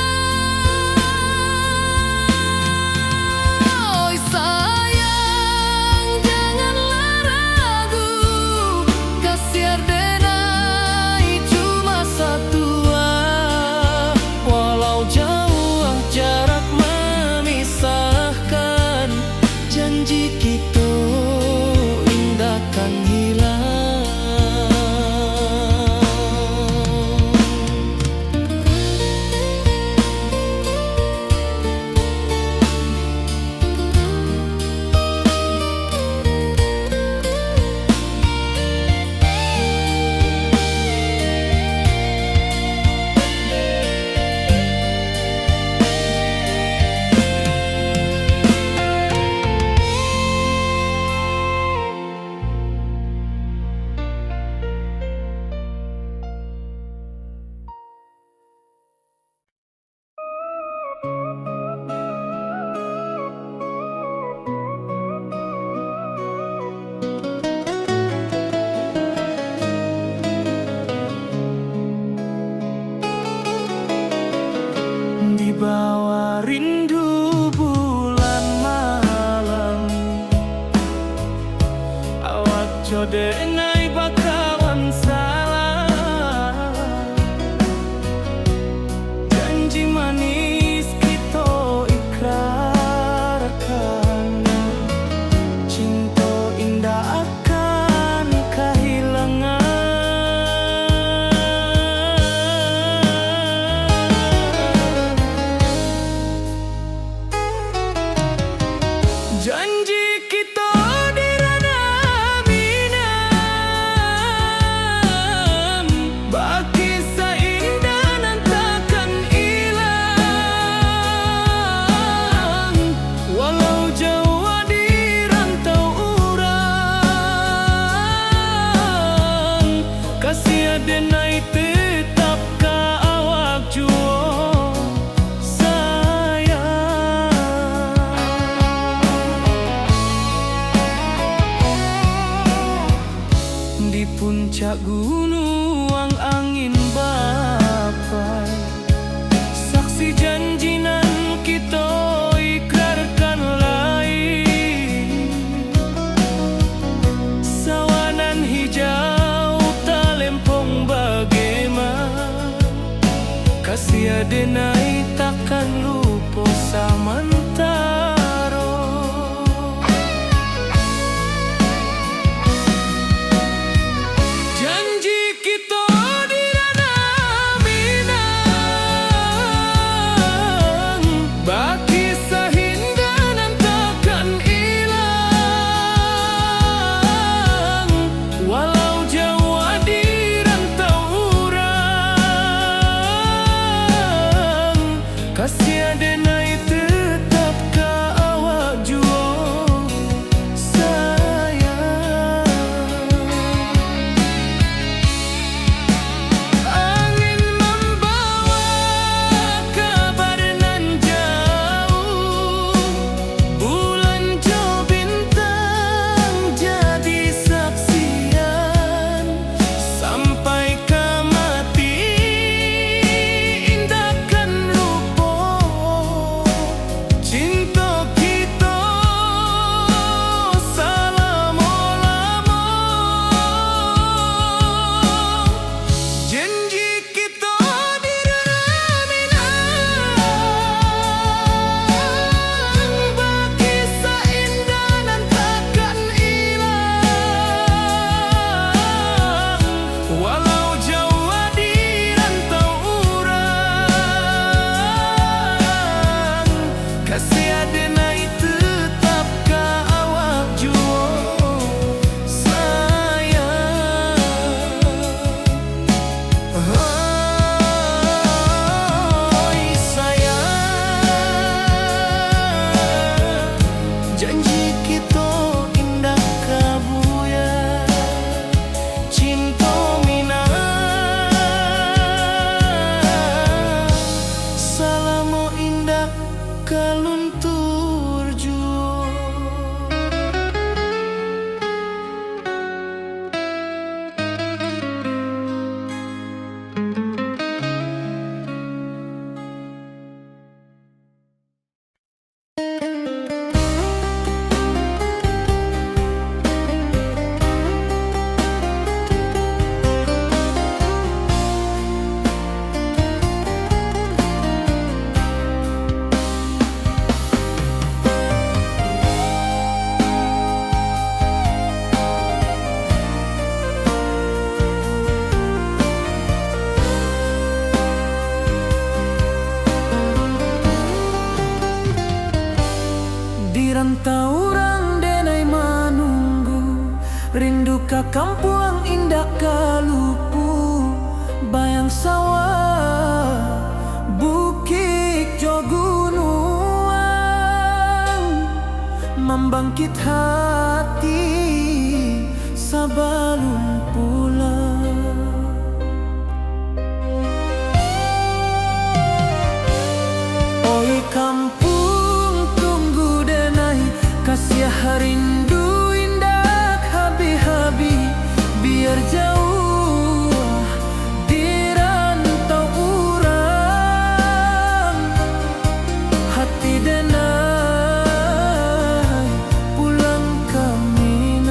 Oi sayang, janganlah ragu, kasih adenai cuma satu, walau jauh jarak memisahkan, janji kita indah kan hilang. Di bawah rindu bulan malam, awak jodenai bakawan salah, janji manis kita ikrarkan, cinta indah akan kehilangan. Janji kita di ranah minam, baki seindah nan takkan hilang, walau jauh di rantau urang, kasih adenai tetap ka awak jua di puncak gunung angin bapai, saksi janji nan kita ikrarkan lain. Sawanan hijau talempong bagaimana, kasih denai takkan lupa samantaro. Janji kita di ranah Minang, baki sahindanan takkan hilang. Walau jauh di rantau urang, kasih denai tetap ka awak jua sayang. Angin membawa kabar nan jauh, bulan jauh bintang jadi saksian. Sampai ke mati indahkan lupa cinta kita selama-lama. Janji kita di ranah Minang, baki seindah nan takkan hilang. Walau jauh di rantau urang, kasih denai tetap ka awak jua sayang. Oi sayang, janji kita indah kabuya, cinta Minang selama indah kaluntur jua. Di rantau urang denai manunggu, rindu ka kampung indah kalupu. Bayang sawah, bukit jo gunung, membangkit hati sabalun pulang. Oi kampung tunggu denai, kasih rindu indah habi-habi. Biar jauh di rantau urang, hati denai pulang ke Minang.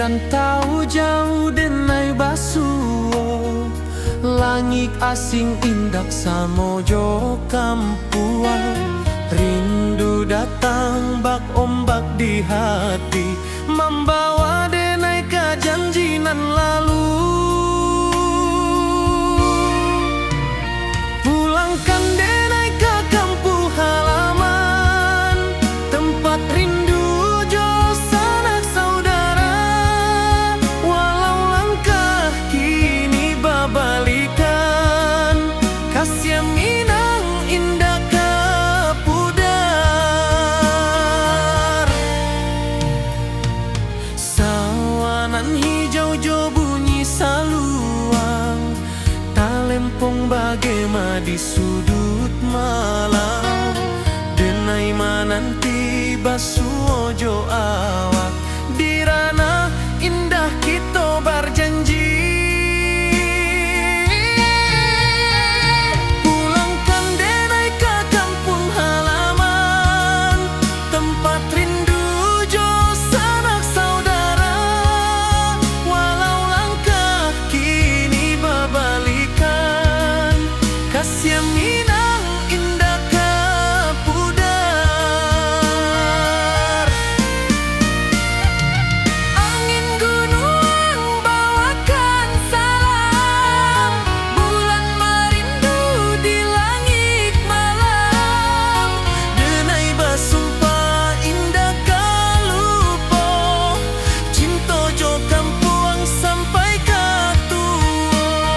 rantau jauh denai basuo, langit asing indak samojo kampuang. Rindu datang bak ombak di hati, membawa denai ke janji nan lalu. Pulangkan denai ke kampung halaman, tempat rindu jo sanak saudara. Walau langkah kini babalikan, kasih minang indah ke pudar. Sawanan hijau jo bunyi saluang, talempong bagema di sudut malam. Denai mananti basuo jo awak, di ranah indah kita berjanji. Pulangkan denai ke kampung halaman, tempat rindu jo sanak saudara. Walau langkah kini babalikan, kasih minang indah ke pudar. Angin gunung bawakan salam, bulan merindu di langit malam. Denai basumpah indah kalupo, cinta jo kampuang sampai ke tua.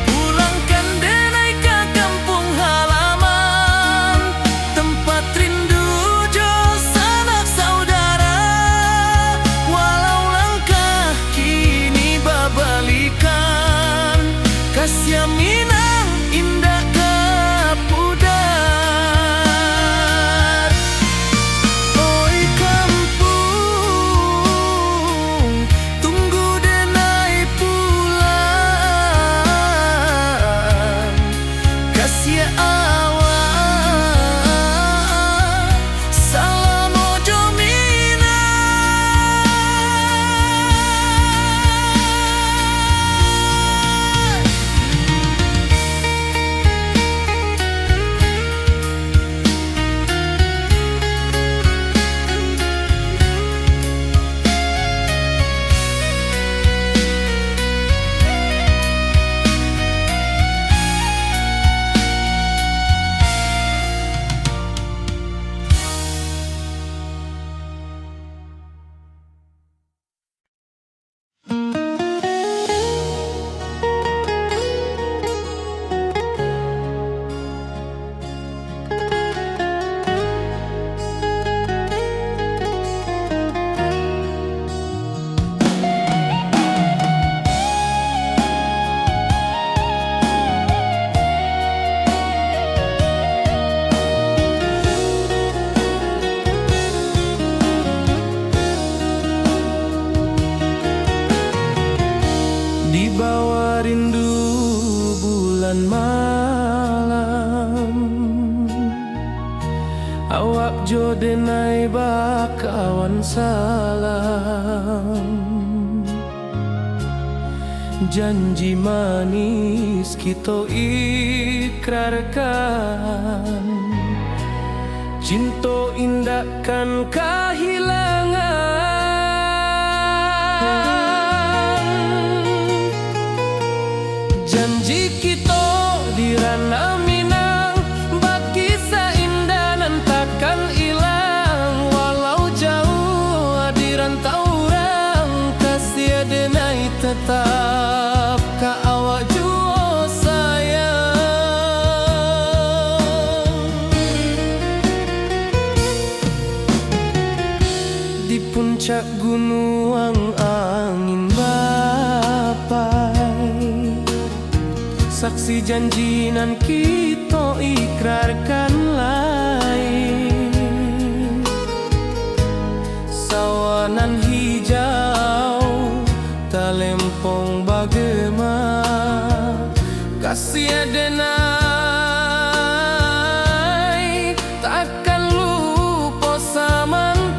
Pulangkan denai ke kampung halaman, tempat rindu jo sanak saudara. Walau langkah kini babalikan, kasih minang indah ke pudar. Oi kampung, tunggu denai pulang. Kasih awak, salam ojo minang. Di bawah rindu bulan malam, awak jo denai bakawan salam. Janji manis kita ikrarkan, cinta indahkan kehilangan. Janji kita di ranah Minang, bagi seindah nan takkan hilang. Walau jauh di rantau orang, kasih denai tetap ke puncak gunung angin bapai, saksi janji nan kita ikrarkan lain. Sawanan hijau talempong bagema, kasih adenai takkan lupa samantara.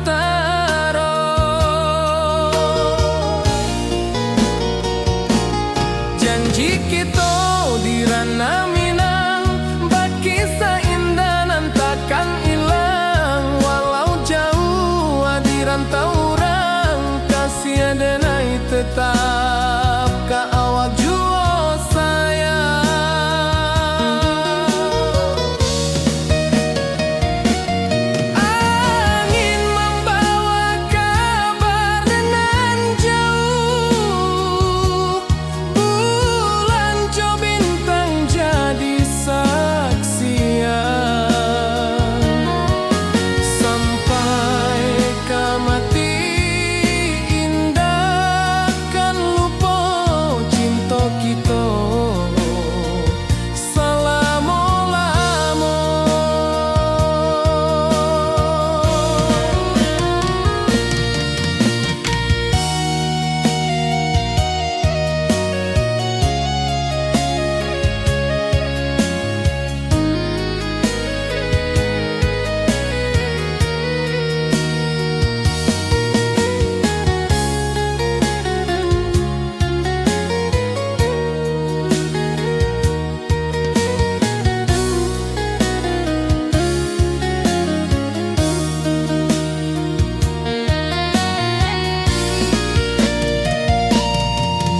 Janji kita di ranah Minang, baki seindah nan takkan hilang. Walau jauh di rantau orang, kasih adenai tetap ka awak jua sayang. Angin membawa kabar dengan jauh, bulan jo bintang jadi saksian. Sampai ke mati indah kan lupa cinta kita selama-lama.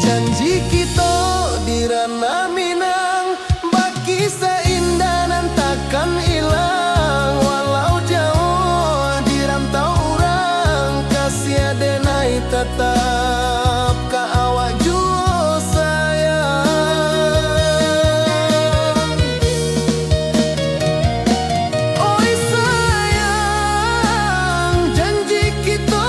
Janji kita di ranah Minang, baki seindah nan takkan hilang. Walau jauh di rantau orang, kasih adenai tetap ka awak jua sayang. Oi sayang, janji kita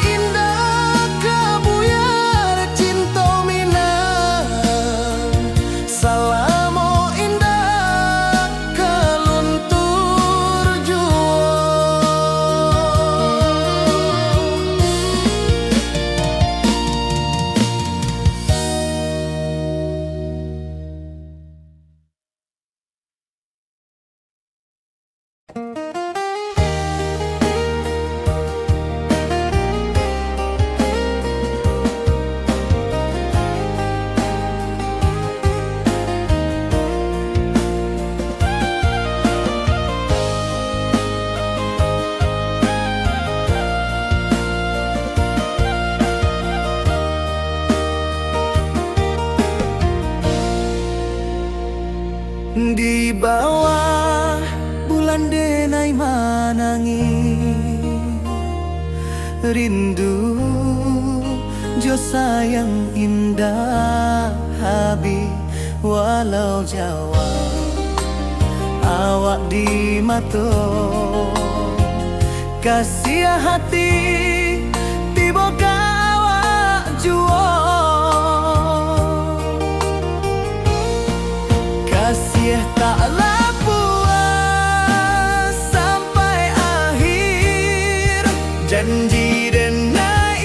indah kabuyar cinta Minang. Salamo indah kaluntur jua. Di bawah bulan denai manangi, rindu jo sayang indah habi. Walau Jawa awak di mato, kasih hati tiba ka awak jua. Kasih taklah puas sampai akhir, janji denai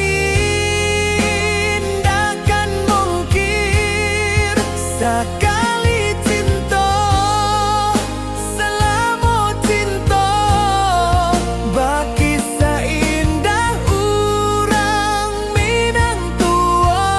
indah kan mungkir. Sekali cinta selama cinta, baki seindah urang Minang tua.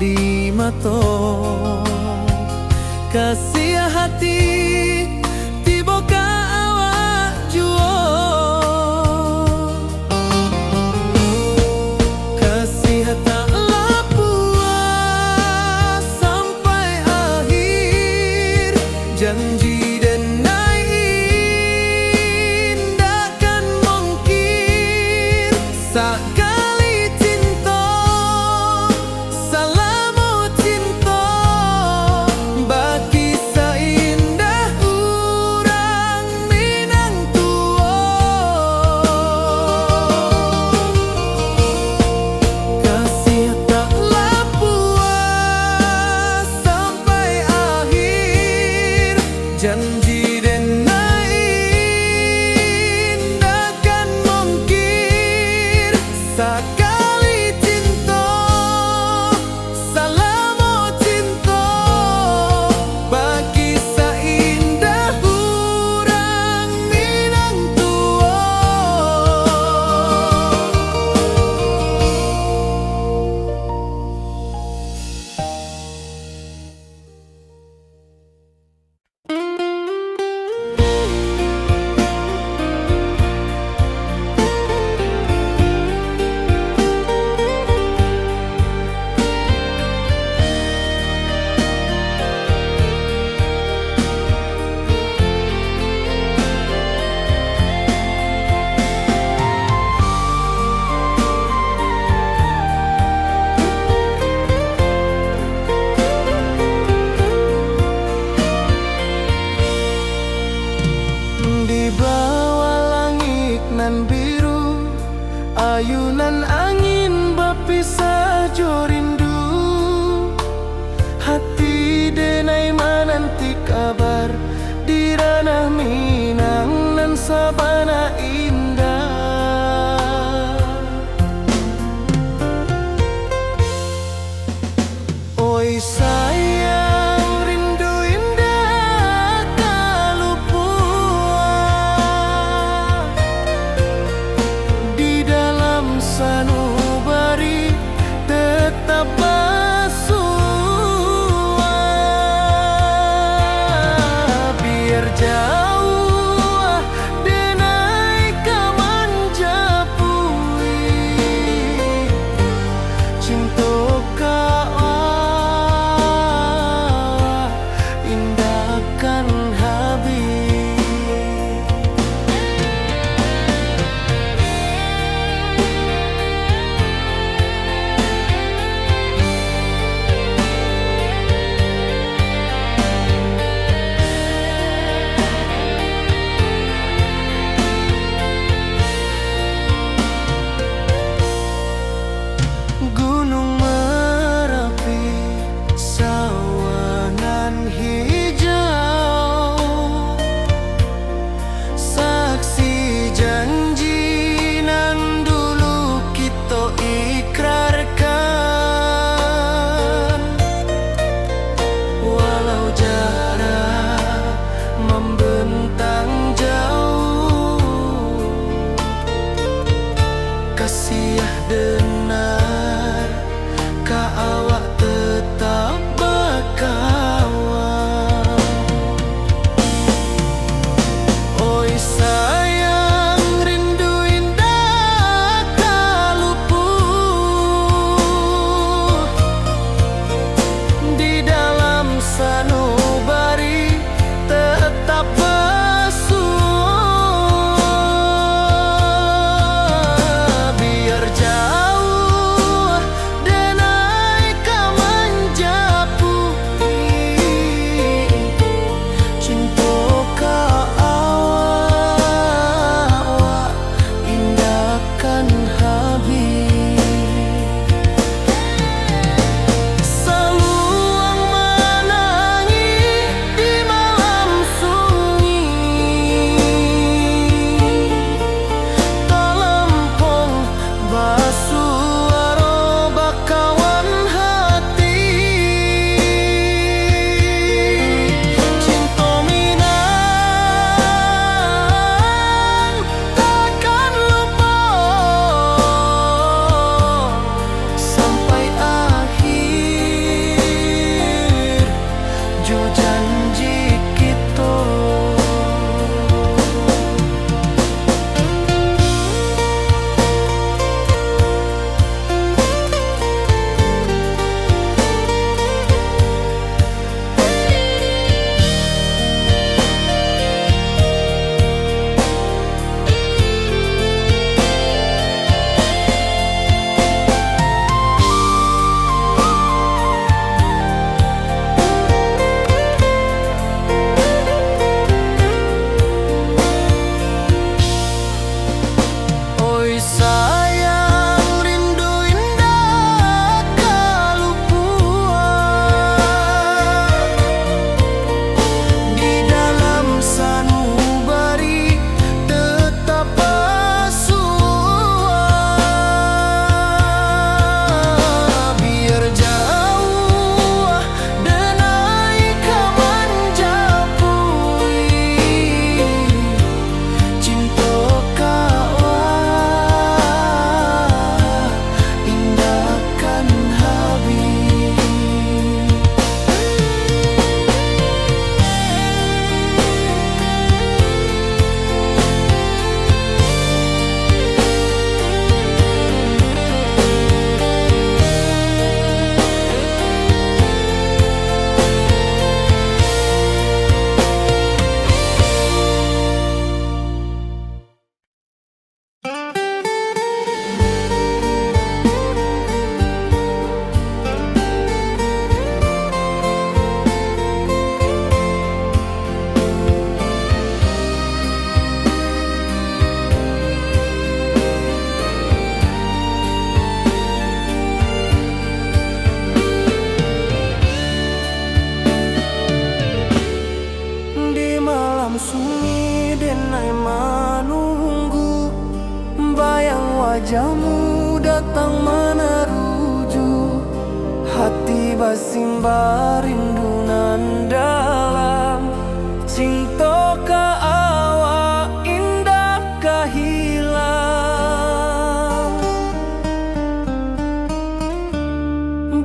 di mato kasih hati tiba ka awak juo kasih tak puas sampai akhir janji dan indah kan mungkin sekali cinta salamu cinta bagi seindah urang Minang tua kasih taklah puas sampai akhir janji dan indah kan mungkin sekali cinta salamu cinta bagi seindah urang Minang tua. Di bawah langit nan biru ayunan angin berpisah jo rindu hati denai menanti kabar di ranah Minang nan sabana indah oi sayang rindu indah kalupua di dalam sanubari tetap bersua biar jauh denai kamanjapui cinta ka wajahmu datang meneruju, hati basimba rindu nan dalam. Cinta ka awak indah kahilang,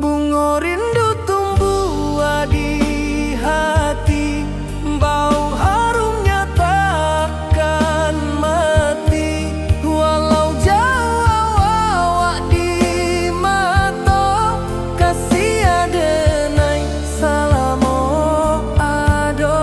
bunga rindu tumbuh di hati, bau harumnya takkan mati. Walau jauh awak di mata, kasih adenai salamo ado.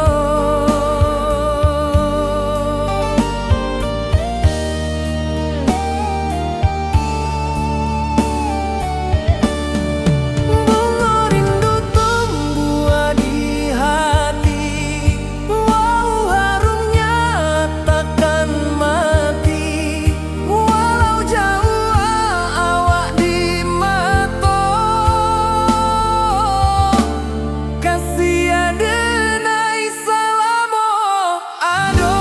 Bunga rindu tumbuh di hati, wow harumnya takkan mati. Walau jauh awak di mata, kasih adenai salamo ado.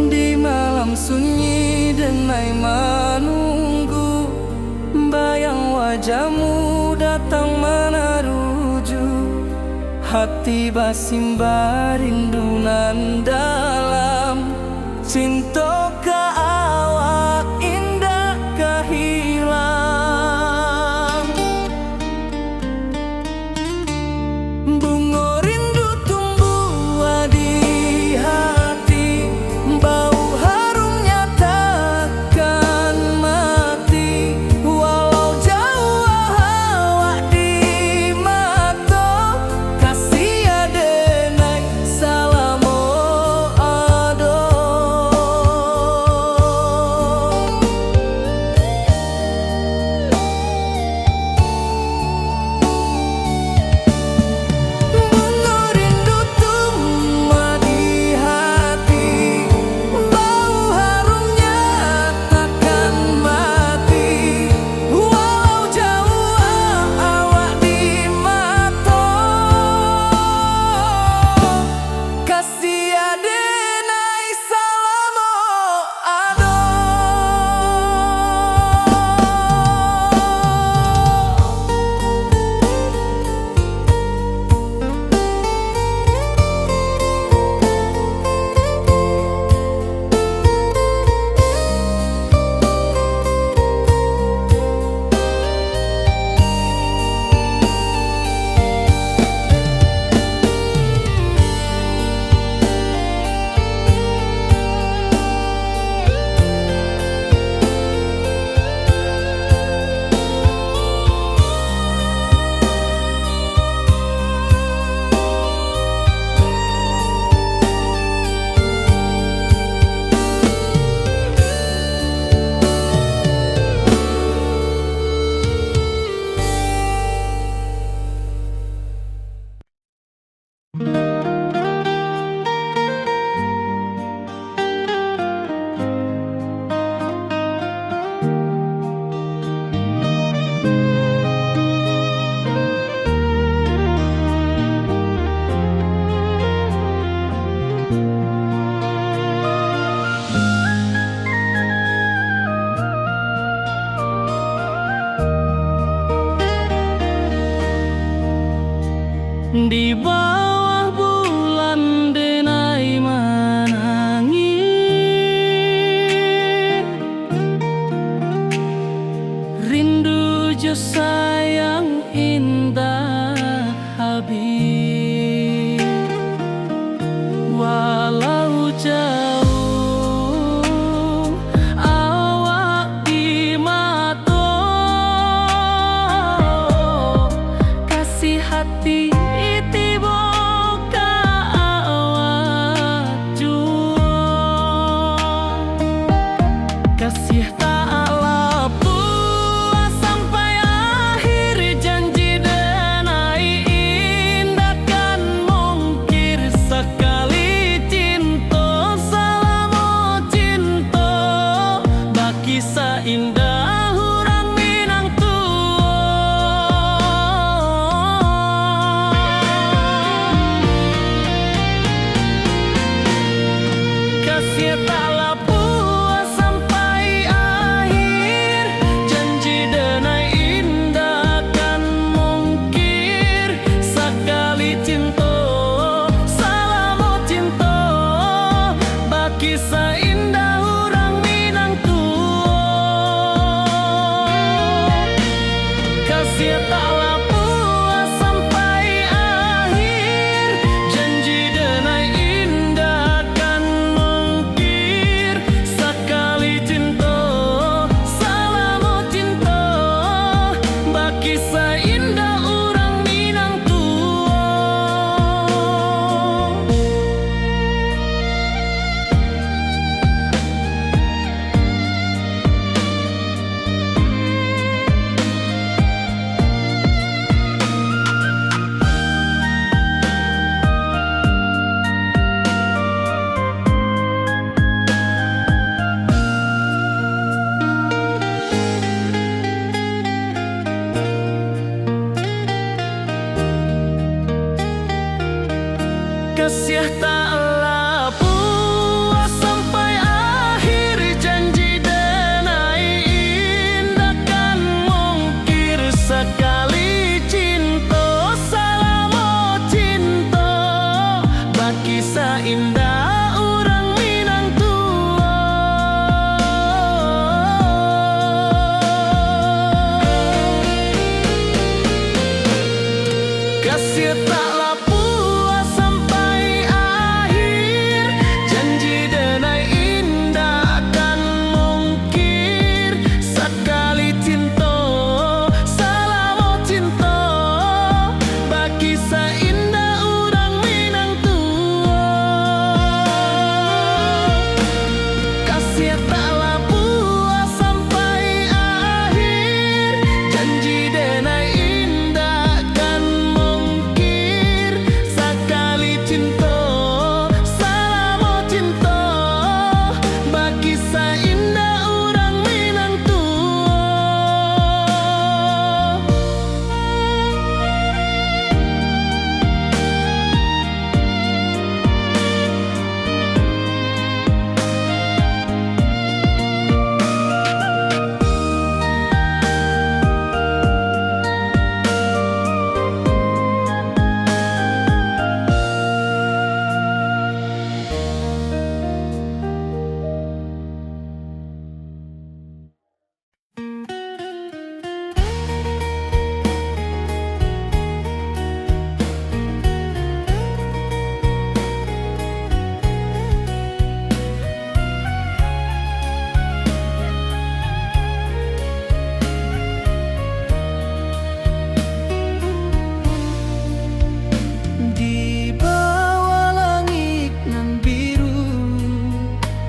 Di malam sunyi denai menunggu, bayang wajahmu datang meneruju, hati basimba rindu nan dalam. Cinta ka awak indah kahilang, bunga rindu tumbuh di hati, bau harumnya takkan mati. Walau jauh awak di mata, kasih adenai salamo ado. Bunga rindu tumbuh di hati, bau harumnya takkan mati. Walau jauh awak di mata, kasih adenai salamo ado. Di bawah bulan denai menangis, rindu jo sayang indah habis. Walau jauh kasih taklah puas sampai akhir, janji denai indah kan mungkir. Sekali cinta, salamu cinta, baki seindah orang Minang tua. Kasih taklah puas sampai akhir, janji denai indah kan mungkir. Sekali cinta, salamu cinta, baki seindah orang Minang tua. Kasih taklah puas sampai akhir, janji denai indah kan mungkir. Sekali cinta, salamu cinta, baki seindah orang Minang tua. Kasih taklah puas sampai akhir, janji denai indah kan mungkir. Sekali cinta, salamu cinta, baki seindah orang Minang tua. Di bawah langit nan biru,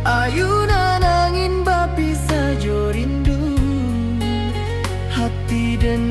ayunan angin bapi saja rindu, hati dan